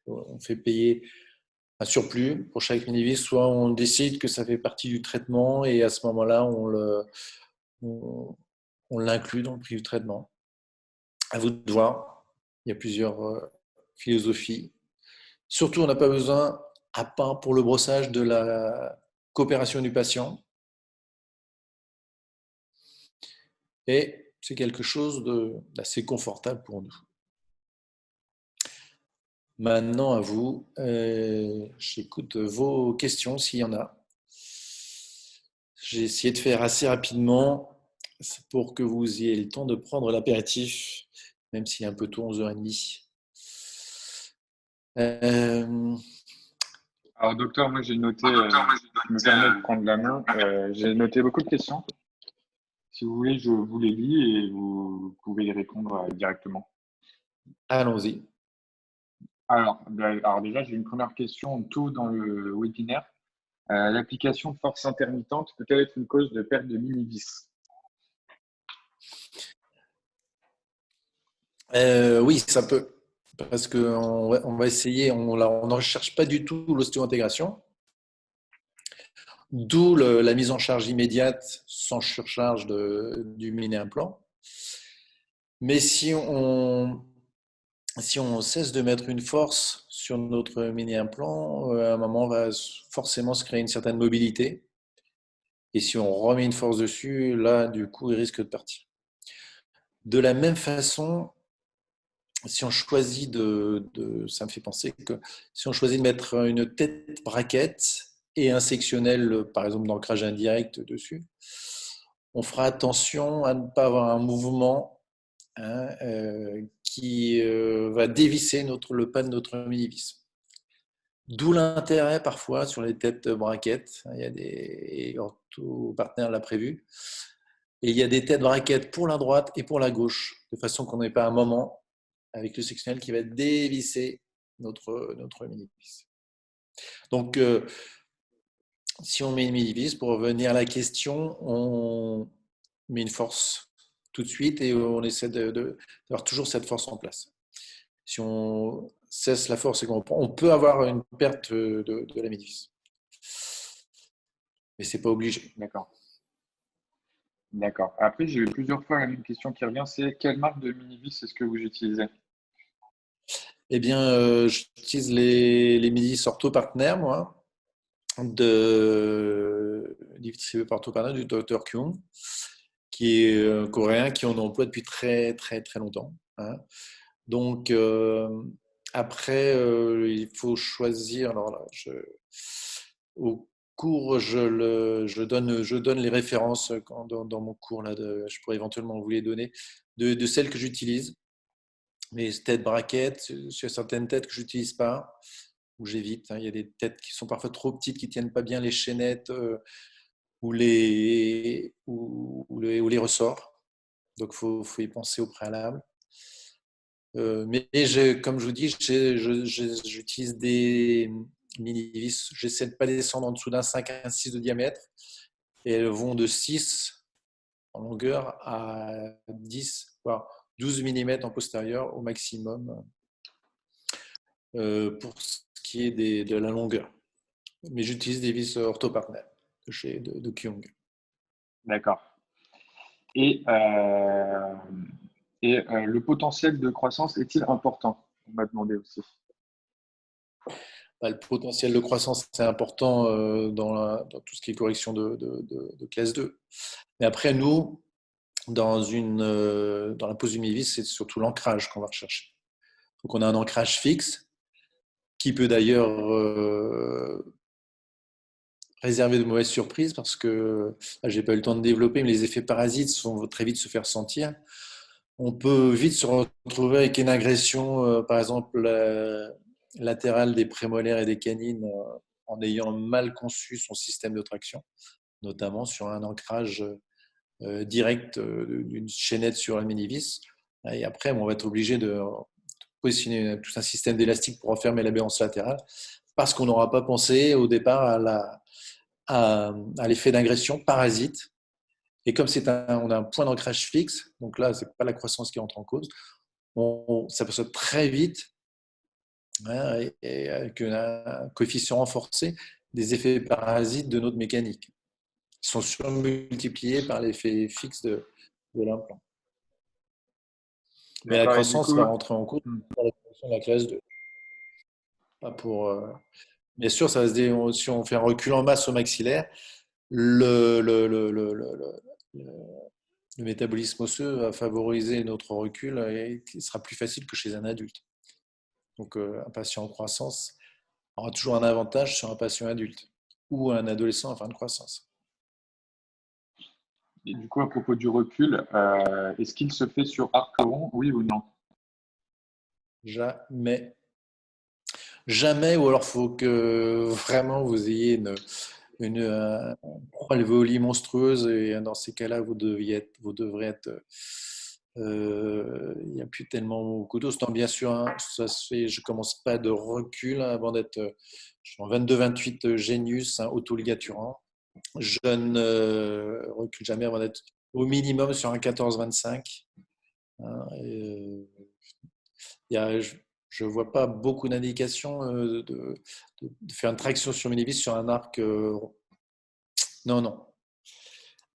on fait payer un surplus pour chaque mini-vis, soit on décide que ça fait partie du traitement et à ce moment-là, on l'inclut dans le prix du traitement. À vous de voir. Il y a plusieurs philosophies. Surtout, on n'a pas besoin, à part pour le brossage, de la coopération du patient. Et c'est quelque chose d'assez confortable pour nous. Maintenant, à vous. J'écoute vos questions s'il y en a. J'ai essayé de faire assez rapidement pour que vous ayez le temps de prendre l'apéritif, même s'il est un peu tôt, 11h30. Alors, docteur, moi j'ai noté, je me permets de prendre la main, j'ai noté beaucoup de questions. Si vous voulez, je vous les lis et vous pouvez y répondre directement. Allons-y. Alors déjà, j'ai une première question tôt dans le webinaire. L'application de force intermittente peut-elle être une cause de perte de mini-vis? Oui, ça peut. Parce qu'on va essayer, on ne recherche pas du tout l'ostéo-intégration. D'où la mise en charge immédiate sans surcharge du mini-implant. Mais si on cesse de mettre une force sur notre mini-implant, à un moment, on va forcément se créer une certaine mobilité. Et si on remet une force dessus, là, du coup, il risque de partir. De la même façon, si on choisit ça me fait penser que si on choisit de mettre une tête braquette et un sectionnel, par exemple d'ancrage indirect dessus, on fera attention à ne pas avoir un mouvement qui va dévisser le pas de notre mini-vis. D'où l'intérêt parfois sur les têtes braquettes. Il y a des ortho-partenaires l'a prévu. Et il y a des têtes braquettes pour la droite et pour la gauche, de façon qu'on n'ait pas un moment avec le sectionnel qui va dévisser notre mini-vis. Donc, si on met une mini-vis, pour revenir à la question, on met une force tout de suite et on essaie d'avoir toujours cette force en place. Si on cesse la force et qu'on prend, on peut avoir une perte de la mini-vis. Mais ce n'est pas obligé. D'accord. D'accord. Après, j'ai eu plusieurs fois la même question qui revient, c'est quelle marque de mini-vis est-ce que vous utilisez? Eh bien, j'utilise les mini-vis ortho-partenaires, moi, distribué par ortho-partenaire du Dr Kyung, qui est coréen, qui en emploie depuis très très très longtemps. Hein. Donc, après, il faut choisir. Alors là, au cours, je donne les références dans mon cours. Là, je pourrais éventuellement vous les donner, de celles que j'utilise. Mais têtes braquettes, sur certaines têtes que je n'utilise pas, où j'évite. Hein. Il y a des têtes qui sont parfois trop petites, qui ne tiennent pas bien les chaînettes ou les ressorts. Donc, il faut y penser au préalable. Mais comme je vous dis, j'utilise des mini-vis. J'essaie de ne pas descendre en dessous d'un 5 à un 6 de diamètre. Et elles vont de 6 en longueur à 10, voire 12 mm en postérieur au maximum pour ce qui est de la longueur. Mais j'utilise des vis orthopartenaires de Kyung. D'accord. Et, le potentiel de croissance est-il important? On m'a demandé aussi. Le potentiel de croissance, c'est important dans tout ce qui est correction de classe 2. Mais après, nous, dans la pose du mini-vis, c'est surtout l'ancrage qu'on va rechercher. Donc, on a un ancrage fixe qui peut d'ailleurs réserver de mauvaises surprises parce que je n'ai pas eu le temps de développer, mais les effets parasites vont très vite se faire sentir. On peut vite se retrouver avec une agression, par exemple, latérale des prémolaires et des canines en ayant mal conçu son système de traction. notamment sur un ancrage direct d'une chaînette sur la mini-vis. Et après, on va être obligé de positionner tout un système d'élastique pour refermer la béance latérale parce qu'on n'aura pas pensé au départ à l'effet d'ingression parasite. Et comme on a un point d'ancrage fixe, donc là, ce n'est pas la croissance qui entre en cause, on s'aperçoit très vite, et avec un coefficient renforcé, des effets parasites de notre mécanique. Ils sont surmultipliés par l'effet fixe de l'implant. Mais la croissance va rentrer en cause pour la création de la classe 2. Pas pour, bien sûr, ça va si on fait un recul en masse au maxillaire, le métabolisme osseux va favoriser notre recul et il sera plus facile que chez un adulte. Donc, un patient en croissance aura toujours un avantage sur un patient adulte ou un adolescent en fin de croissance. Et du coup, à propos du recul, est-ce qu'il se fait sur arc rond, oui ou non? Jamais. Jamais, ou alors il faut que vraiment vous ayez une alvéoli monstrueuse et dans ces cas-là, vous devrez être. Il n'y a plus tellement beaucoup d'os. Bien sûr, hein, ça se fait, je ne commence pas de recul avant d'être. Je suis en 22-28 génius, hein, autoligaturant. Je ne recule jamais avant d'être au minimum sur un 14-25. Hein, je ne vois pas beaucoup d'indications de faire une traction sur mini-vis sur un arc. Non.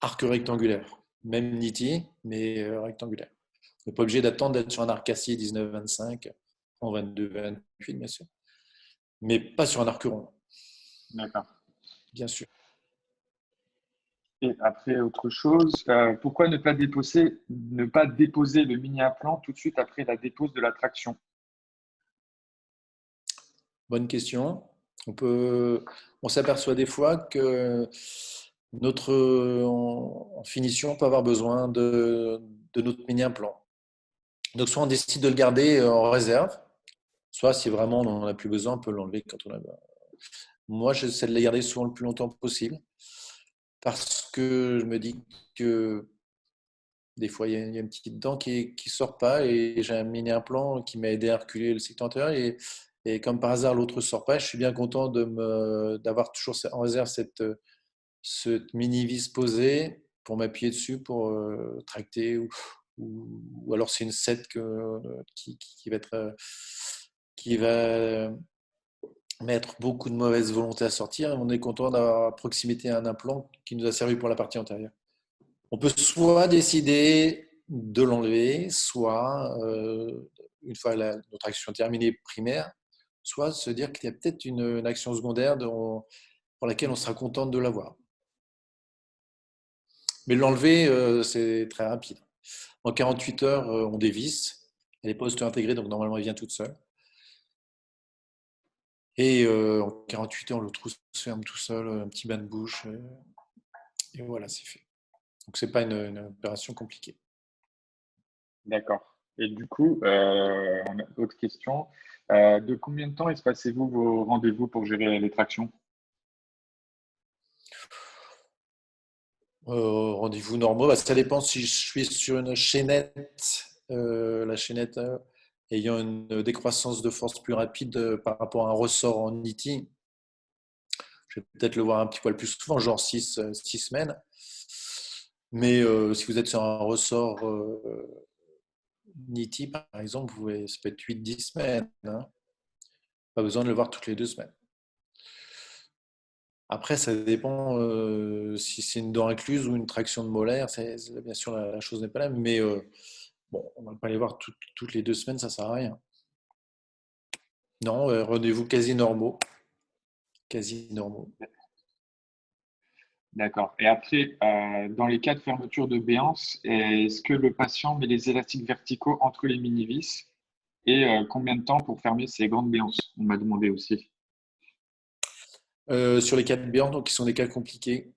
Arc rectangulaire. Même niti, mais rectangulaire. On n'est pas obligé d'attendre d'être sur un arc acier 19-25 en 22-28, bien sûr. Mais pas sur un arc rond. D'accord. Bien sûr. Et après, autre chose, pourquoi ne pas déposer le mini-implant tout de suite après la dépose de la traction? Bonne question. On s'aperçoit des fois que en finition, on peut avoir besoin de notre mini-implant. Donc, soit on décide de le garder en réserve, soit si vraiment on n'en a plus besoin, on peut l'enlever quand on a besoin. Moi, j'essaie de les garder souvent le plus longtemps possible parce que je me dis que des fois, il y a une petite dent qui ne sort pas et j'ai un mini-implant qui m'a aidé à reculer le secteur antérieur et comme par hasard, l'autre ne sort pas. Je suis bien content d'avoir toujours en réserve cette mini-vis posée pour m'appuyer dessus, pour tracter ou alors c'est une 7 qui va être qui va mettre beaucoup de mauvaise volonté à sortir. On est content d'avoir à proximité un implant qui nous a servi pour la partie antérieure. On peut soit décider de l'enlever, soit, une fois notre action terminée primaire, soit se dire qu'il y a peut-être une action secondaire pour laquelle on sera content de l'avoir. Mais l'enlever, c'est très rapide. En 48 heures, on dévisse. Elle est post intégrée, donc normalement, elle vient toute seule. Et en 48 heures, le trou se ferme tout seul, un petit bain de bouche. Et voilà, c'est fait. Donc, ce n'est pas une opération compliquée. D'accord. Et du coup, on a autre question. De combien de temps espacez-vous vos rendez-vous pour gérer les tractions? Rendez-vous normaux, ça dépend si je suis sur une chaînette, la chaînette ayant une décroissance de force plus rapide par rapport à un ressort en niti. Je vais peut-être le voir un petit poil plus souvent, genre 6 semaines. Mais si vous êtes sur un ressort niti, par exemple, ça peut être 8-10 semaines. Hein. Pas besoin de le voir toutes les 2 semaines. Après, ça dépend si c'est une dent incluse ou une traction de molaire. Bien sûr, la chose n'est pas là, mais bon, on ne va pas les voir toutes les 2 semaines, ça ne sert à rien. Non, rendez-vous quasi normaux. Quasi normaux. D'accord. Et après, dans les cas de fermeture de béance, est-ce que le patient met les élastiques verticaux entre les mini-vis et combien de temps pour fermer ces grandes béances? On m'a demandé aussi. Sur les cas de Bjorn, donc qui sont des cas compliqués,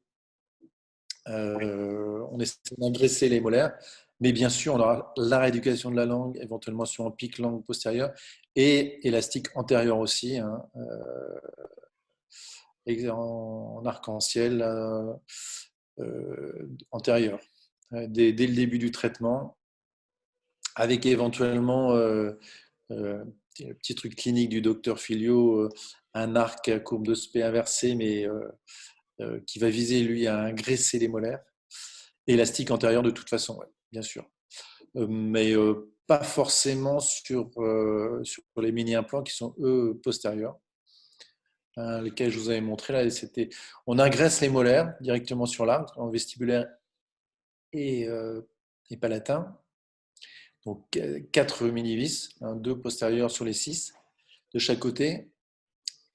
on essaie d'engraisser les molaires, mais bien sûr, on aura la rééducation de la langue, éventuellement sur un pic langue postérieur et élastique antérieur aussi. Hein, en arc-en-ciel antérieur, dès le début du traitement, avec éventuellement petit truc clinique du docteur Filio, un arc à courbe de spé inversée, mais qui va viser, lui, à graisser les molaires. Élastique antérieur de toute façon, ouais, bien sûr. Mais pas forcément sur les mini-implants qui sont, eux, postérieurs. Lesquels je vous avais montré là, on agresse les molaires directement sur l'arc, en vestibulaire et palatin. Donc 4 mini-vis, 2 postérieurs sur les 6 de chaque côté,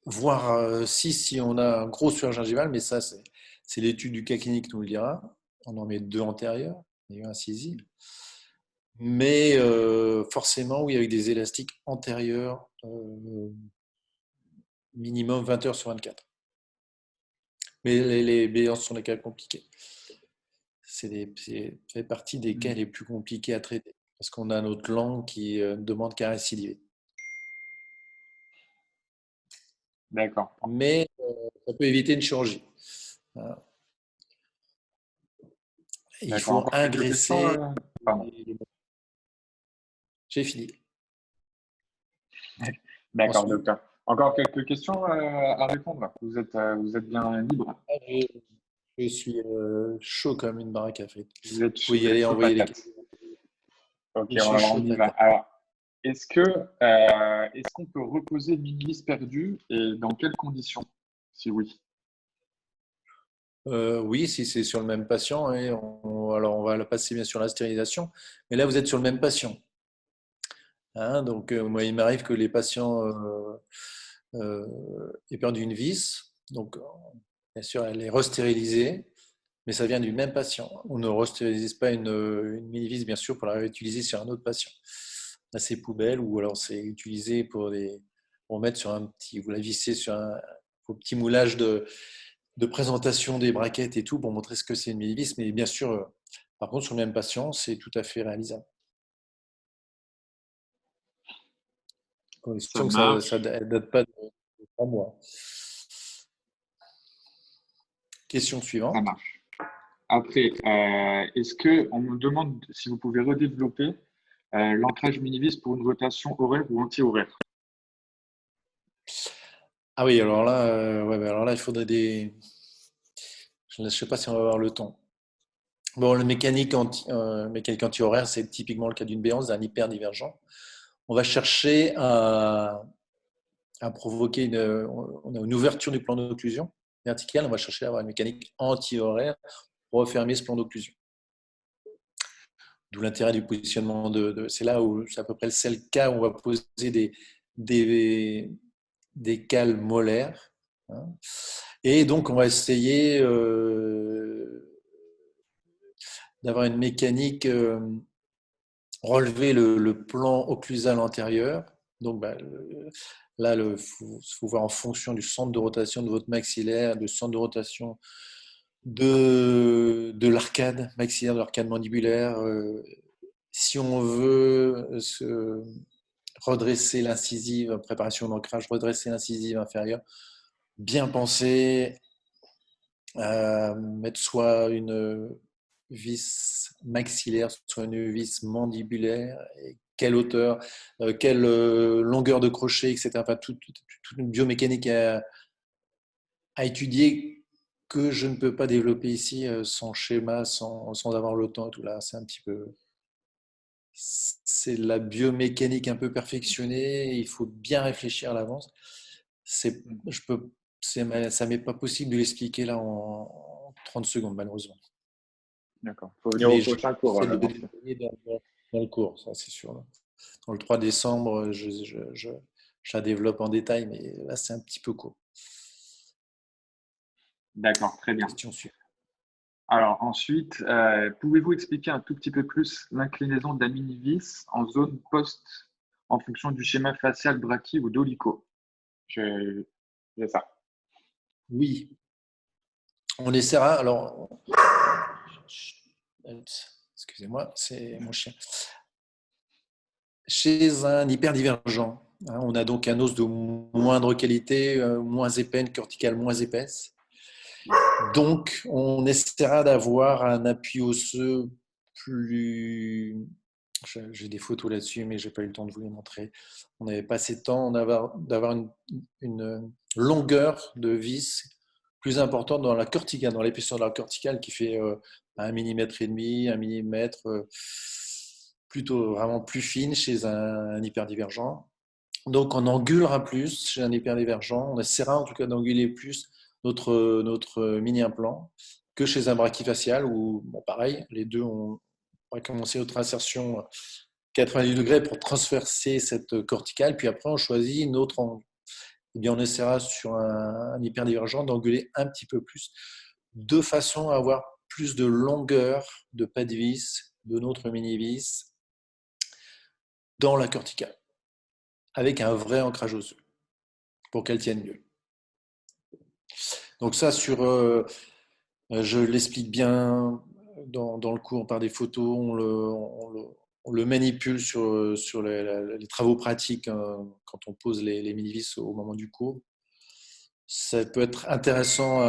voire 6 si on a un gros sueur gingival, mais ça c'est l'étude du cas clinique qui nous le dira. On en met 2 antérieurs et 1 incisive. Mais forcément, oui, avec des élastiques antérieurs, minimum 20 heures sur 24. Mais les béances sont des cas compliqués. Ça fait partie des cas les plus compliqués à traiter, parce qu'on a notre langue qui demande qu'à récidiver. D'accord. Mais ça peut éviter une chirurgie. Il D'accord. faut Encore quelques questions? ingresser. Pardon. J'ai fini. D'accord, Ensuite, docteur. Encore quelques questions à répondre. Vous êtes bien libre. je suis chaud comme une baraque à frites. Vous êtes Vous pouvez y aller, chaud envoyer les patate. questions. Ok, Je suis chaud on y va. patate. Alors, est-ce qu'on peut reposer le mini-vis perdu et dans quelles conditions? Si oui. Oui, si c'est sur le même patient, hein, alors on va la passer bien sûr la stérilisation. Mais là, vous êtes sur le même patient. Hein, donc, moi, il m'arrive que les patients aient perdu une vis. Donc, bien sûr, elle est restérilisée, mais ça vient du même patient. On ne restérilise pas une mini-vis, bien sûr, pour la réutiliser sur un autre patient. Là, c'est poubelle, ou alors c'est utilisé pour mettre sur un petit, vous la vissez sur un petit moulage de présentation des braquettes et tout, pour montrer ce que c'est une mini-vis. Mais bien sûr, par contre, sur le même patient, c'est tout à fait réalisable. Ça Condition que ça marche. ne date pas de 3 mois. Question Ça suivante. marche. Après, est-ce que on me demande si vous pouvez redévelopper l'ancrage mini-vis pour une rotation horaire ou anti-horaire? Ah oui, alors là, ouais, alors là, il faudrait des. Je ne sais pas si on va avoir le temps. Bon, le mécanique anti-horaire, c'est typiquement le cas d'une béance, d'un hyperdivergent. On va chercher à provoquer on a une ouverture du plan d'occlusion verticale. On va chercher à avoir une mécanique anti-horaire pour refermer ce plan d'occlusion. D'où l'intérêt du positionnement c'est là où c'est à peu près le seul cas où on va poser des cales molaires. Hein. Et donc, on va essayer d'avoir une mécanique, relever le plan occlusal antérieur. Donc, là, il faut voir en fonction du centre de rotation de votre maxillaire, du centre de rotation de l'arcade maxillaire, de l'arcade mandibulaire. Si on veut redresser l'incisive, préparation d'ancrage, redresser l'incisive inférieure, bien penser à mettre soit une vis maxillaire, soit une vis mandibulaire, et quelle hauteur, quelle longueur de crochet, etc. Enfin, toute une biomécanique à étudier que je ne peux pas développer ici sans schéma, sans avoir le temps et tout là. C'est un petit peu. C'est la biomécanique un peu perfectionnée, il faut bien réfléchir à l'avance. Ça m'est pas possible de l'expliquer là en 30 secondes, malheureusement. D'accord. Il faut venir au Mais prochain cours, j'essaie de le dans ce cas. détailler dans le cours, ça c'est sûr. Dans le 3 décembre, je la développe en détail, mais là c'est un petit peu court. D'accord, très bien. Question suivante. Alors ensuite, pouvez-vous expliquer un tout petit peu plus l'inclinaison de la mini-vis en zone post en fonction du schéma facial brachii ou dolicho? J'ai ça. Oui, on essaiera. Alors, excusez-moi, c'est mon chien. Chez un hyperdivergent, Hein. On a donc un os de moindre qualité, moins épais, une corticale moins épaisse. Donc, on essaiera d'avoir un appui osseux plus. J'ai des photos là-dessus, mais je n'ai pas eu le temps de vous les montrer. On n'avait pas assez de temps d'avoir une longueur de vis plus importante dans la corticale, dans l'épaisseur de la corticale qui fait 1,5 mm, 1 mm, plutôt vraiment plus fine chez un hyperdivergent. Donc on angulera plus chez un hyperdivergent, on essaiera en tout cas d'anguler plus notre mini-implant que chez un brachyfacial où, bon, pareil, les deux on va commencer notre insertion 90 degrés pour transverser cette corticale, puis après on choisit une autre angle. Eh bien, on essaiera sur un hyperdivergent d'anguler un petit peu plus, de façon à avoir plus de longueur de pas de vis de notre mini-vis dans la corticale, avec un vrai ancrage osseux, pour qu'elle tienne mieux. Donc ça, je l'explique bien dans le cours par des photos, on le manipule sur les travaux pratiques hein, quand on pose les mini-vis au moment du cours. Ça peut être intéressant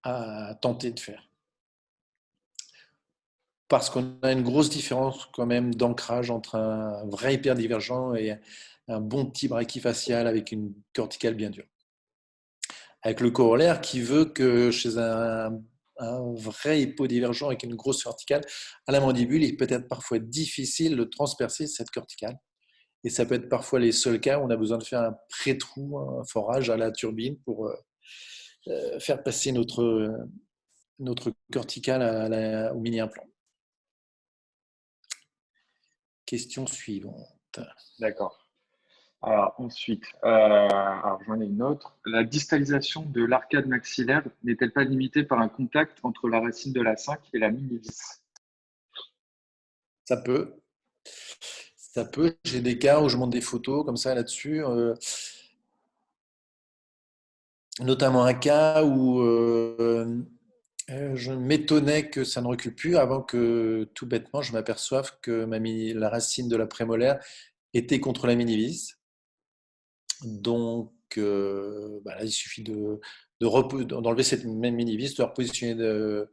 à tenter de faire. Parce qu'on a une grosse différence quand même d'ancrage entre un vrai hyperdivergent et un bon petit brachyfacial avec une corticale bien dure. Avec le corollaire qui veut que chez un vrai hypodivergent avec une grosse corticale, à la mandibule, il peut être parfois difficile de transpercer cette corticale. Et ça peut être parfois les seuls cas où on a besoin de faire un pré-trou, un forage à la turbine pour faire passer notre corticale au mini-implant. Question suivante. D'accord. Alors, ensuite, j'en ai une autre. La distalisation de l'arcade maxillaire n'est-elle pas limitée par un contact entre la racine de la 5 et la mini-vis? Ça peut. Ça peut. J'ai des cas où je monte des photos comme ça là-dessus. Notamment un cas où je m'étonnais que ça ne recule plus avant que tout bêtement je m'aperçoive que la racine de la prémolaire était contre la mini-vis. Donc là, il suffit d'enlever cette même mini-vis, de la repositionner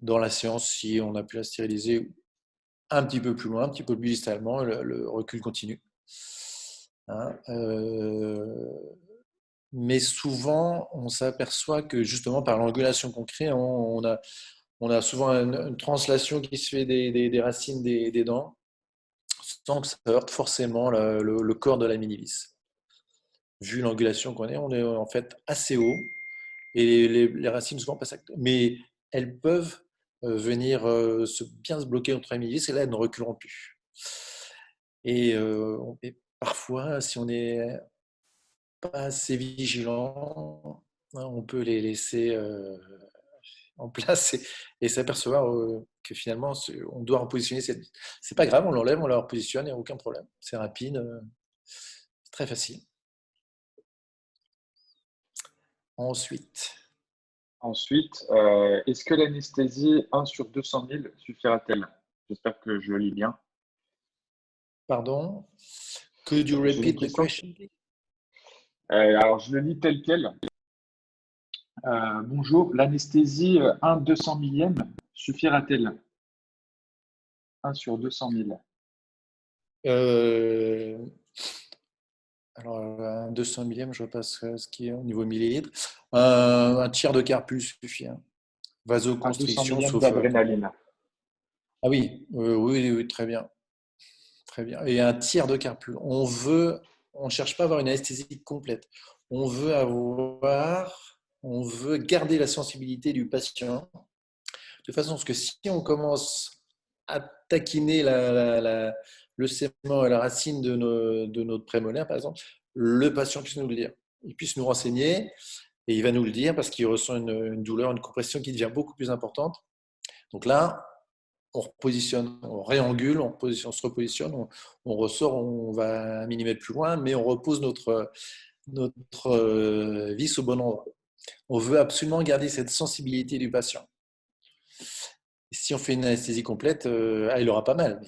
dans la séance si on a pu la stériliser un petit peu plus loin, un petit peu plus distalement, le recul continue. Hein, mais souvent, on s'aperçoit que justement par l'angulation qu'on crée, on a souvent une translation qui se fait des racines des dents, sans que ça heurte forcément le corps de la mini-vis. Vu l'angulation qu'on est, on est en fait assez haut et les racines souvent passent à côté. Mais elles peuvent venir bien se bloquer entre la mini-vis et là, elles ne reculeront plus. Et parfois, si on n'est pas assez vigilant, hein, on peut les laisser en place et s'apercevoir que finalement, on doit repositionner cette. C'est pas grave, on l'enlève, on la repositionne, il n'y a aucun problème. C'est rapide, c'est très facile. Ensuite, Ensuite, est-ce que l'anesthésie 1 sur 200 000 suffira-t-elle? J'espère que je le lis bien. pardon, could you J'ai une repeat the question. question, please? Alors, je le lis tel quel. Bonjour, l'anesthésie 1 200 millième suffira-t-elle? 1 sur 200 000. Euh, alors, un 200 millième, je vois pas ce qui est au niveau millilitres. Un tiers de carpus suffit. Hein. Un 200 Vasoconstriction, millième sauf quand on. d'adrénaline. Ah oui, oui, très bien. Très bien. Et un tiers de carpus. On ne cherche pas à avoir une anesthésie complète. On veut garder la sensibilité du patient, de façon à ce que si on commence à taquiner le segment et la racine de notre prémolaire, par exemple, le patient puisse nous le dire. Il puisse nous renseigner et il va nous le dire parce qu'il ressent une douleur, une compression qui devient beaucoup plus importante. Donc là, on repositionne, on réangule, on se repositionne, on ressort, on va un millimètre plus loin, mais on repose notre vis au bon endroit. On veut absolument garder cette sensibilité du patient. Si on fait une anesthésie complète, il aura pas mal,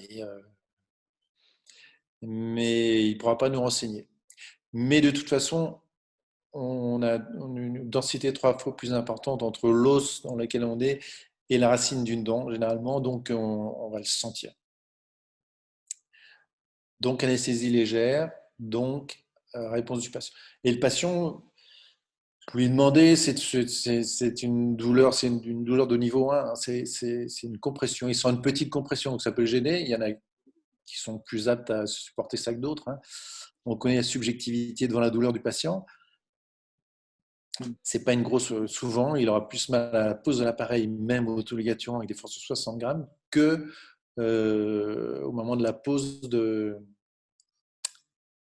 mais il ne pourra pas nous renseigner. Mais de toute façon, on a une densité 3 fois plus importante entre l'os dans lequel on est et la racine d'une dent, généralement, donc on va le sentir. Donc anesthésie légère, donc réponse du patient. Et le patient, vous lui demandez, c'est une douleur, une douleur de niveau 1, hein, c'est une compression. Ils sont une petite compression, donc ça peut le gêner. Il y en a qui sont plus aptes à supporter ça que d'autres, hein. On connaît la subjectivité devant la douleur du patient. C'est pas une grosse. Souvent, il aura plus mal à la pose de l'appareil, même au autoligation avec des forces de 60 grammes, que au moment de la pose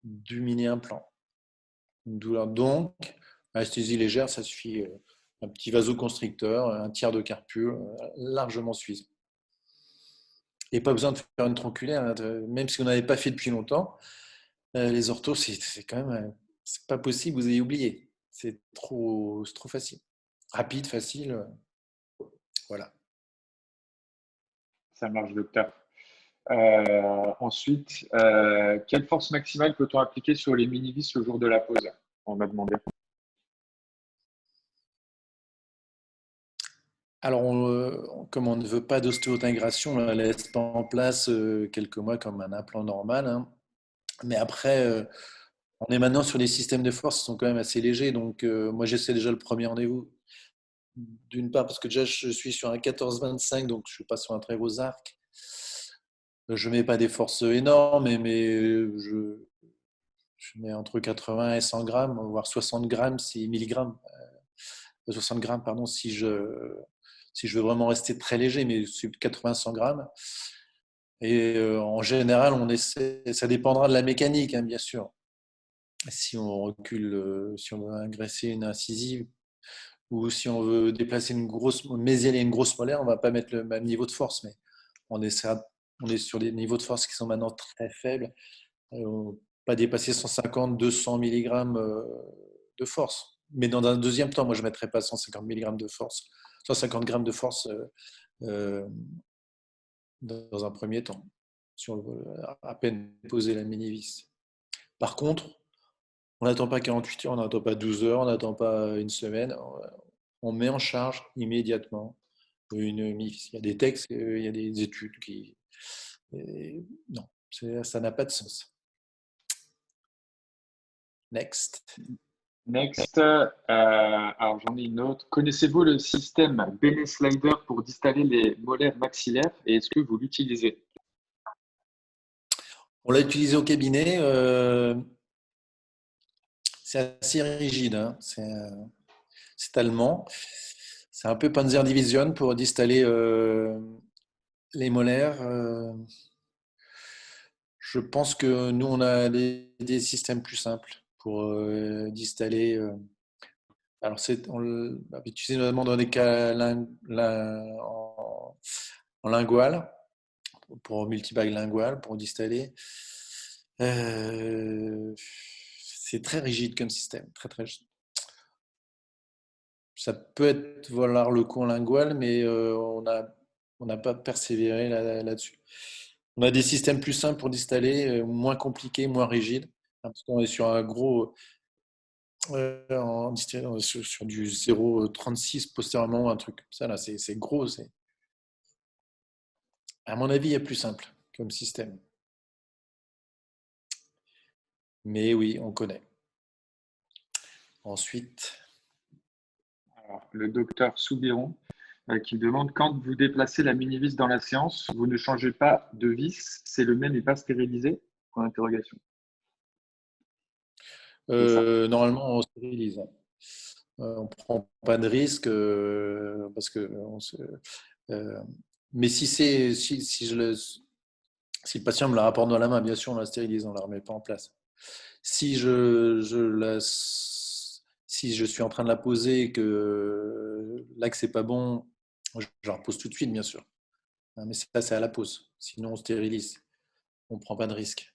du mini-implant. Une douleur. Donc, anesthésie légère, ça suffit. Un petit vasoconstricteur, un tiers de carpure, largement suffisant. Et pas besoin de faire une tronculaire, hein, même si vous n'avez pas fait depuis longtemps. Les orthos, c'est quand même. C'est pas possible, vous avez oublié. C'est trop facile. Rapide, facile. Voilà. Ça marche, docteur. Ensuite, quelle force maximale peut-on appliquer sur les mini-vis le jour de la pose? On m'a demandé. Alors, comme on ne veut pas d'ostéo-intégration, on ne la laisse pas en place quelques mois comme un implant normal, hein. Mais après, on est maintenant sur des systèmes de force qui sont quand même assez légers. Donc, moi, j'essaie déjà le premier rendez-vous. D'une part, parce que déjà, je suis sur un 14-25, donc je ne suis pas sur un très gros arc. Je ne mets pas des forces énormes, mais je mets entre 80 et 100 grammes, voire 60 grammes, si milligrammes, 60 grammes, pardon, si je veux vraiment rester très léger, mais c'est 80-100 grammes. Et en général, on essaie, ça dépendra de la mécanique, hein, bien sûr. Si on recule, si on veut agresser une incisive, ou si on veut déplacer une grosse mésienne et une grosse molaire, on ne va pas mettre le même niveau de force, mais on est sur des niveaux de force qui sont maintenant très faibles. Pas dépasser 150-200 mg de force. Mais dans un deuxième temps, moi, je ne mettrais pas 150 mg de force, 150 grammes de force euh, dans un premier temps, sur à peine poser la mini-vis. Par contre, on n'attend pas 48 heures, on n'attend pas 12 heures, on n'attend pas une semaine. On met en charge immédiatement une mini-vis. Il y a des textes, il y a des études qui. Non, ça n'a pas de sens. Next. Next, alors j'en ai une autre. Connaissez-vous le système Bene Slider pour distaller les molaires maxillaires et est-ce que vous l'utilisez? On l'a utilisé au cabinet. C'est assez rigide, hein. C'est allemand. C'est un peu Panzerdivision pour distaller les molaires. Je pense que nous, on a des systèmes plus simples pour distaller. Alors, on l'avait utilisé notamment dans des cas en lingual, pour multibag lingual, pour distaller. C'est très rigide comme système, très très rigide. Ça peut être valoir le coup en lingual, mais on n'a pas persévéré là-dessus. On a des systèmes plus simples pour distaller, moins compliqués, moins rigides. Parce qu'on est sur un gros, sur du 0,36 postérieurement, un truc comme ça, là, c'est gros. À mon avis, il y a plus simple comme système. Mais oui, on connaît. Ensuite, Alors, le docteur Soubiron qui demande quand vous déplacez la mini-vis dans la séance, vous ne changez pas de vis, c'est le même et pas stérilisé? Point d'interrogation. C'est ça. normalement, on stérilise. On ne prend pas de risque parce que euh, mais si le patient me la rapporte dans la main, bien sûr, on la stérilise, on ne la remet pas en place. Si si je suis en train de la poser et que là que c'est pas bon, je la repose tout de suite, bien sûr. Mais ça, c'est à la pause. Sinon, on stérilise. On ne prend pas de risque.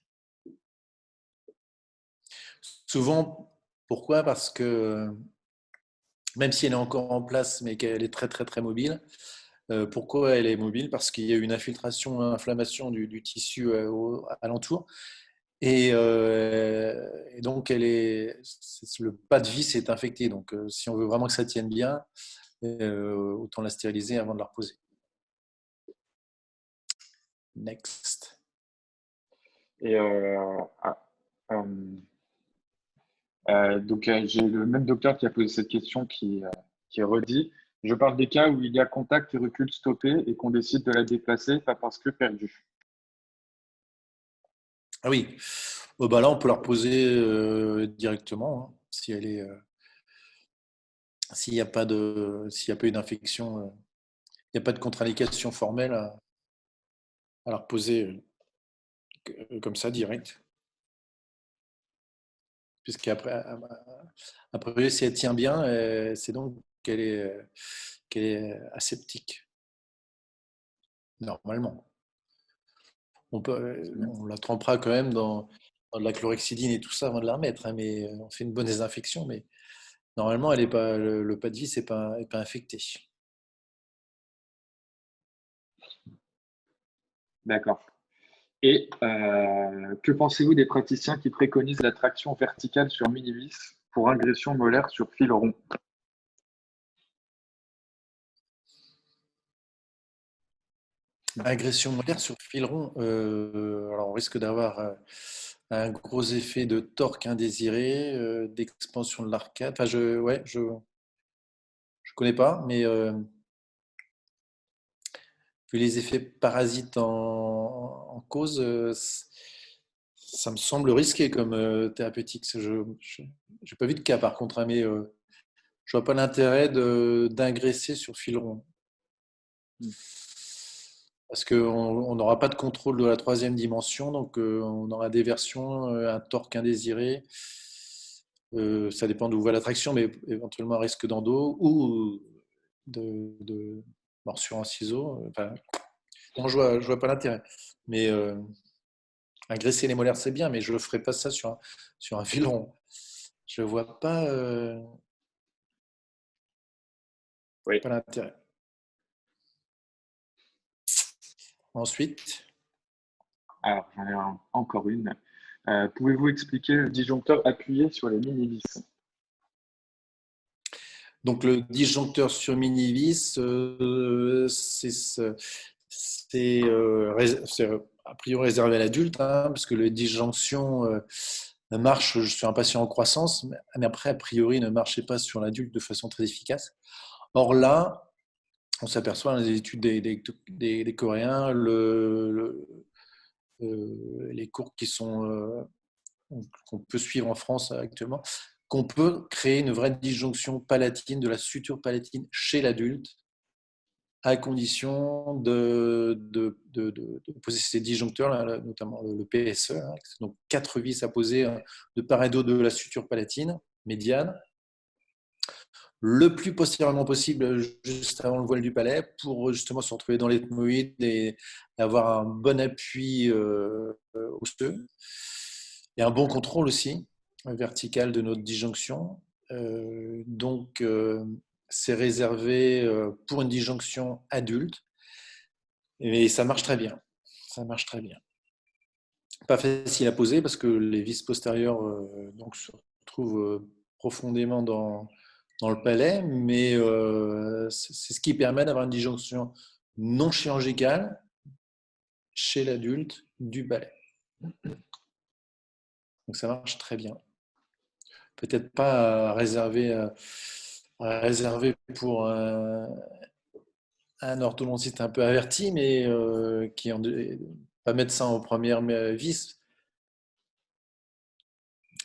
Souvent, pourquoi? Parce que même si elle est encore en place, mais qu'elle est très très très mobile, pourquoi elle est mobile? Parce qu'il y a eu une infiltration, une inflammation du tissu alentour. Et donc, le pas de vis est infecté. Donc, si on veut vraiment que ça tienne bien, autant la stériliser avant de la reposer. Next. Et donc, j'ai le même docteur qui a posé cette question qui redit. Je parle des cas où il y a contact et recul stoppé et qu'on décide de la déplacer, pas parce que perdu. Ah oui, bah là, on peut la reposer directement, hein, si elle est, s'il n'y a pas eu d'infection, il n'y a pas de contre-indication formelle à la reposer comme ça, direct. Puisqu'après, après, si elle tient bien, c'est donc qu'elle est aseptique, normalement. On la trempera quand même dans de la chlorhexidine et tout ça avant de la remettre, hein, mais on fait une bonne désinfection, mais normalement, elle est pas, le pas de vis n'est pas infecté. D'accord. Et que pensez-vous des praticiens qui préconisent la traction verticale sur mini-vis pour ingression molaire sur fil rond? Agression molaire sur fil rond, alors on risque d'avoir un gros effet de torque indésiré, d'expansion de l'arcade. Enfin, je connais pas, mais vu les effets parasites en cause, ça me semble risqué comme thérapeutique. Je n'ai pas vu de cas par contre, hein, mais je vois pas l'intérêt d'ingresser sur fil rond. Parce qu'on n'aura pas de contrôle de la troisième dimension, donc on aura des versions, un torque indésiré. Ça dépend d'où va l'attraction, mais éventuellement un risque d'endo ou de morsure en ciseaux. Enfin, non, je vois pas l'intérêt. Mais agresser les molaires, c'est bien, mais je ne ferai pas ça sur un fil rond. Je vois pas, Oui. pas l'intérêt. Ensuite, Alors, j'en ai encore une. Pouvez-vous expliquer le disjoncteur appuyé sur les mini-vis? donc le disjoncteur sur mini-vis, c'est a priori réservé à l'adulte, hein, parce que le disjonction marche sur un patient en croissance, mais après, a priori, ne marchait pas sur l'adulte de façon très efficace. Or là, on s'aperçoit dans les études des Coréens, les cours qu'on peut suivre en France actuellement, qu'on peut créer une vraie disjonction palatine de la suture palatine chez l'adulte, à condition de poser ces disjoncteurs, là, notamment le PSE, hein, donc 4 vis à poser de part et d'autre de la suture palatine médiane, le plus postérieurement possible, juste avant le voile du palais, pour justement se retrouver dans l'ethmoïde et avoir un bon appui osseux et un bon contrôle aussi vertical de notre disjonction. Donc, c'est réservé pour une disjonction adulte et ça marche très bien. Ça marche très bien. Pas facile à poser parce que les vis postérieures donc, se retrouvent profondément dans le palais, mais c'est ce qui permet d'avoir une disjonction non chirurgicale chez l'adulte du palais. Donc ça marche très bien. Peut-être pas réservé pour un orthodontiste un peu averti, mais qui n'est pas médecin aux premières vis.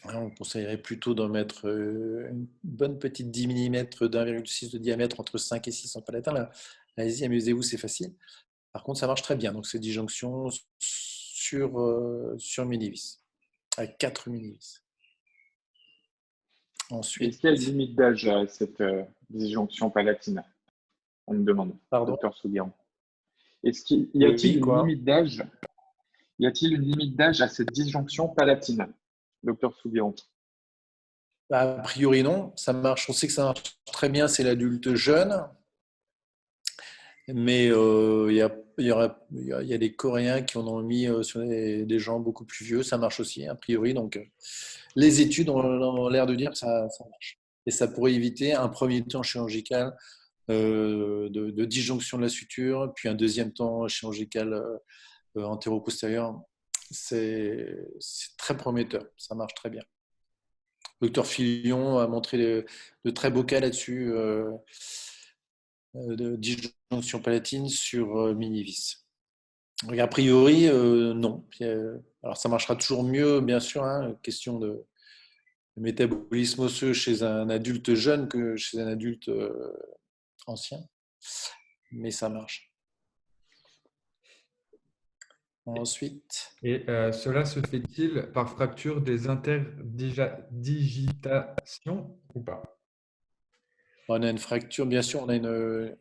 On conseillerait plutôt d'en mettre une bonne petite 10 mm d'1,6 de diamètre entre 5 et 6 en palatin. Là, allez-y, amusez-vous, c'est facile. Par contre, ça marche très bien. Donc, c'est disjonction sur mini-vis, avec 4 mini-vis. Est-ce Ensuite, qu'il y a une limite d'âge à cette disjonction palatine? On me demande, pardon, docteur Sougueron. Y a-t-il oui, une quoi. limite d'âge? Y a-t-il une limite d'âge à cette disjonction palatine, docteur Sougueron? A priori, non. Ça marche. On sait que ça marche très bien. C'est l'adulte jeune. Mais il y a des Coréens qui en ont mis sur des gens beaucoup plus vieux. Ça marche aussi, a priori. Donc, les études ont l'air de dire que ça marche. Et ça pourrait éviter un premier temps chirurgical de disjonction de la suture, puis un deuxième temps chirurgical antéro-postérieur. C'est très prometteur. Ça marche très bien. Le docteur Fillon a montré de très beaux cas là-dessus. De disjonction palatine sur minivis. Donc, a priori, non. Alors, ça marchera toujours mieux, bien sûr, hein, question de métabolisme osseux chez un adulte jeune que chez un adulte ancien, mais ça marche. Ensuite, Et cela se fait-il par fracture des interdigitations ou pas? on a une fracture, bien sûr, on a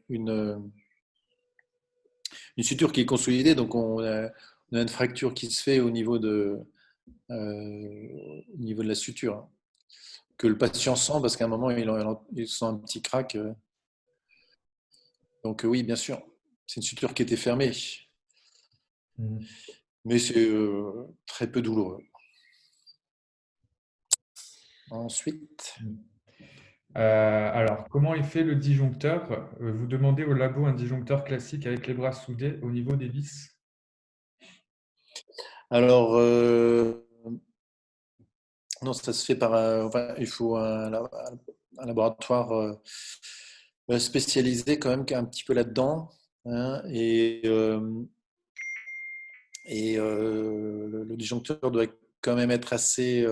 une suture qui est consolidée, donc on a une fracture qui se fait au niveau de la suture, hein, que le patient sent parce qu'à un moment il sent un petit crack. Donc oui, bien sûr, c'est une suture qui était fermée, Mhm. mais c'est très peu douloureux. Ensuite, Alors, comment est fait le disjoncteur? Vous demandez au labo un disjoncteur classique avec les bras soudés au niveau des vis? alors non, ça se fait par, enfin, il faut un laboratoire spécialisé quand même qui est un petit peu là-dedans, hein, et le disjoncteur doit quand même être assez.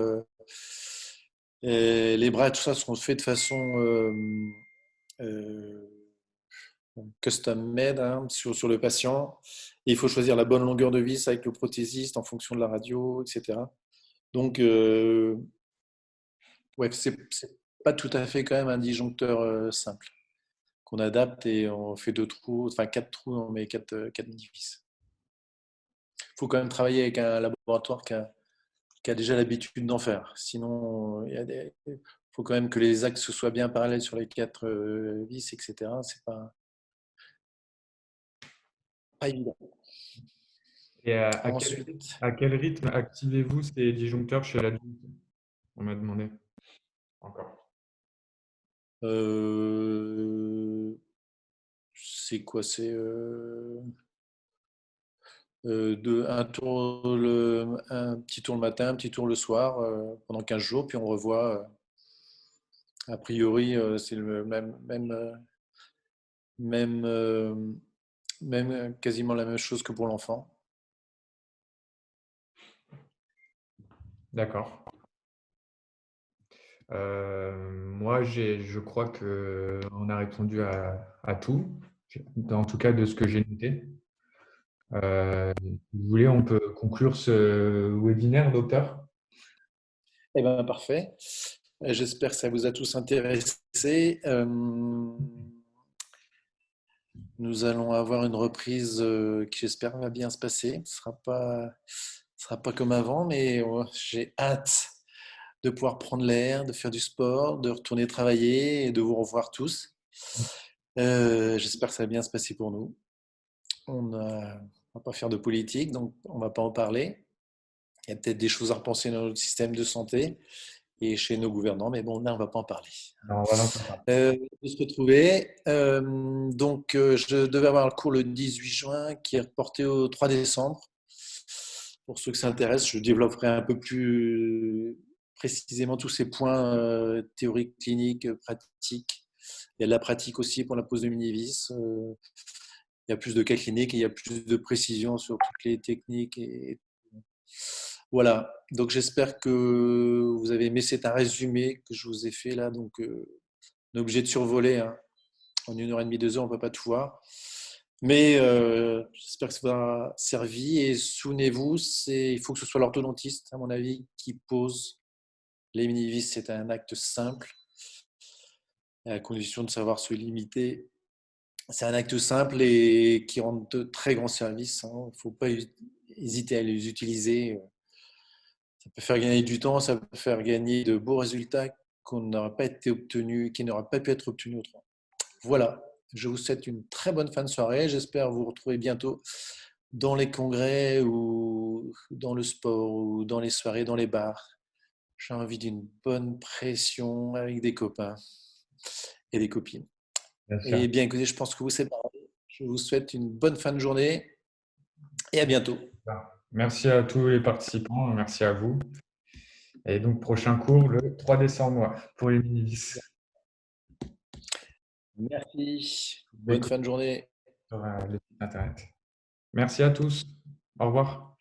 Et les bras, tout ça sont faits de façon euh, custom made, hein, sur le patient. Et il faut choisir la bonne longueur de vis avec le prothésiste en fonction de la radio, etc. Donc, ouais, c'est pas tout à fait quand même un disjoncteur simple qu'on adapte et on fait deux trous, enfin quatre trous, on met quatre mini-vis. Il faut quand même travailler avec un laboratoire qui a déjà l'habitude d'en faire. Sinon, il faut quand même que les axes soient bien parallèles sur les quatre vis, etc. C'est pas évident. Et Ensuite, à quel rythme activez-vous ces disjoncteurs chez l'adulte? On m'a demandé encore. c'est quoi? C'est un petit tour le matin, un petit tour le soir, pendant 15 jours, puis on revoit. A priori, c'est le même, euh, quasiment la même chose que pour l'enfant. D'accord. Moi, je crois qu'on a répondu à tout, en tout cas de ce que j'ai noté. Si vous voulez, on peut conclure ce webinaire, docteur. Eh bien, parfait. J'espère que ça vous a tous intéressé. Nous allons avoir une reprise qui, j'espère, va bien se passer. Ce sera pas comme avant, mais j'ai hâte de pouvoir prendre l'air, de faire du sport, de retourner travailler et de vous revoir tous. J'espère que ça va bien se passer pour nous. On ne va pas faire de politique, donc on ne va pas en parler. Il y a peut-être des choses à repenser dans notre système de santé et chez nos gouvernants, mais bon, là, on ne va pas en parler. Alors, voilà, c'est ça. De se retrouver. Donc, je devais avoir le cours le 18 juin qui est reporté au 3 décembre. Pour ceux que ça intéresse, je développerai un peu plus précisément tous ces points théoriques, cliniques, pratiques. Il y a de la pratique aussi pour la pose de mini-vis. Il y a plus de cas cliniques et il y a plus de précision sur toutes les techniques. Voilà. Donc, j'espère que vous avez aimé. C'est un résumé que je vous ai fait là. Donc, on est obligé de survoler, hein. En 1 heure et demie, 2 heures, on ne peut pas tout voir. Mais j'espère que ça vous a servi. Et souvenez-vous, il faut que ce soit l'orthodontiste, à mon avis, qui pose les mini-vis. C'est un acte simple, à condition de savoir se limiter. C'est un acte simple et qui rend de très grands services, hein. Il ne faut pas hésiter à les utiliser. Ça peut faire gagner du temps, ça peut faire gagner de beaux résultats qui n'auraient pas pu être obtenus autrement. Voilà. Je vous souhaite une très bonne fin de soirée. J'espère vous retrouver bientôt dans les congrès ou dans le sport ou dans les soirées, dans les bars. J'ai envie d'une bonne pression avec des copains et des copines. Bien sûr. Et bien écoutez, je pense que vous séparez. Je vous souhaite une bonne fin de journée et à bientôt. Merci à tous les participants, merci à vous. Et donc, prochain cours le 3 décembre pour les mini-vis. Merci. Bonne fin de journée. Sur le site internet. Merci à tous. Au revoir.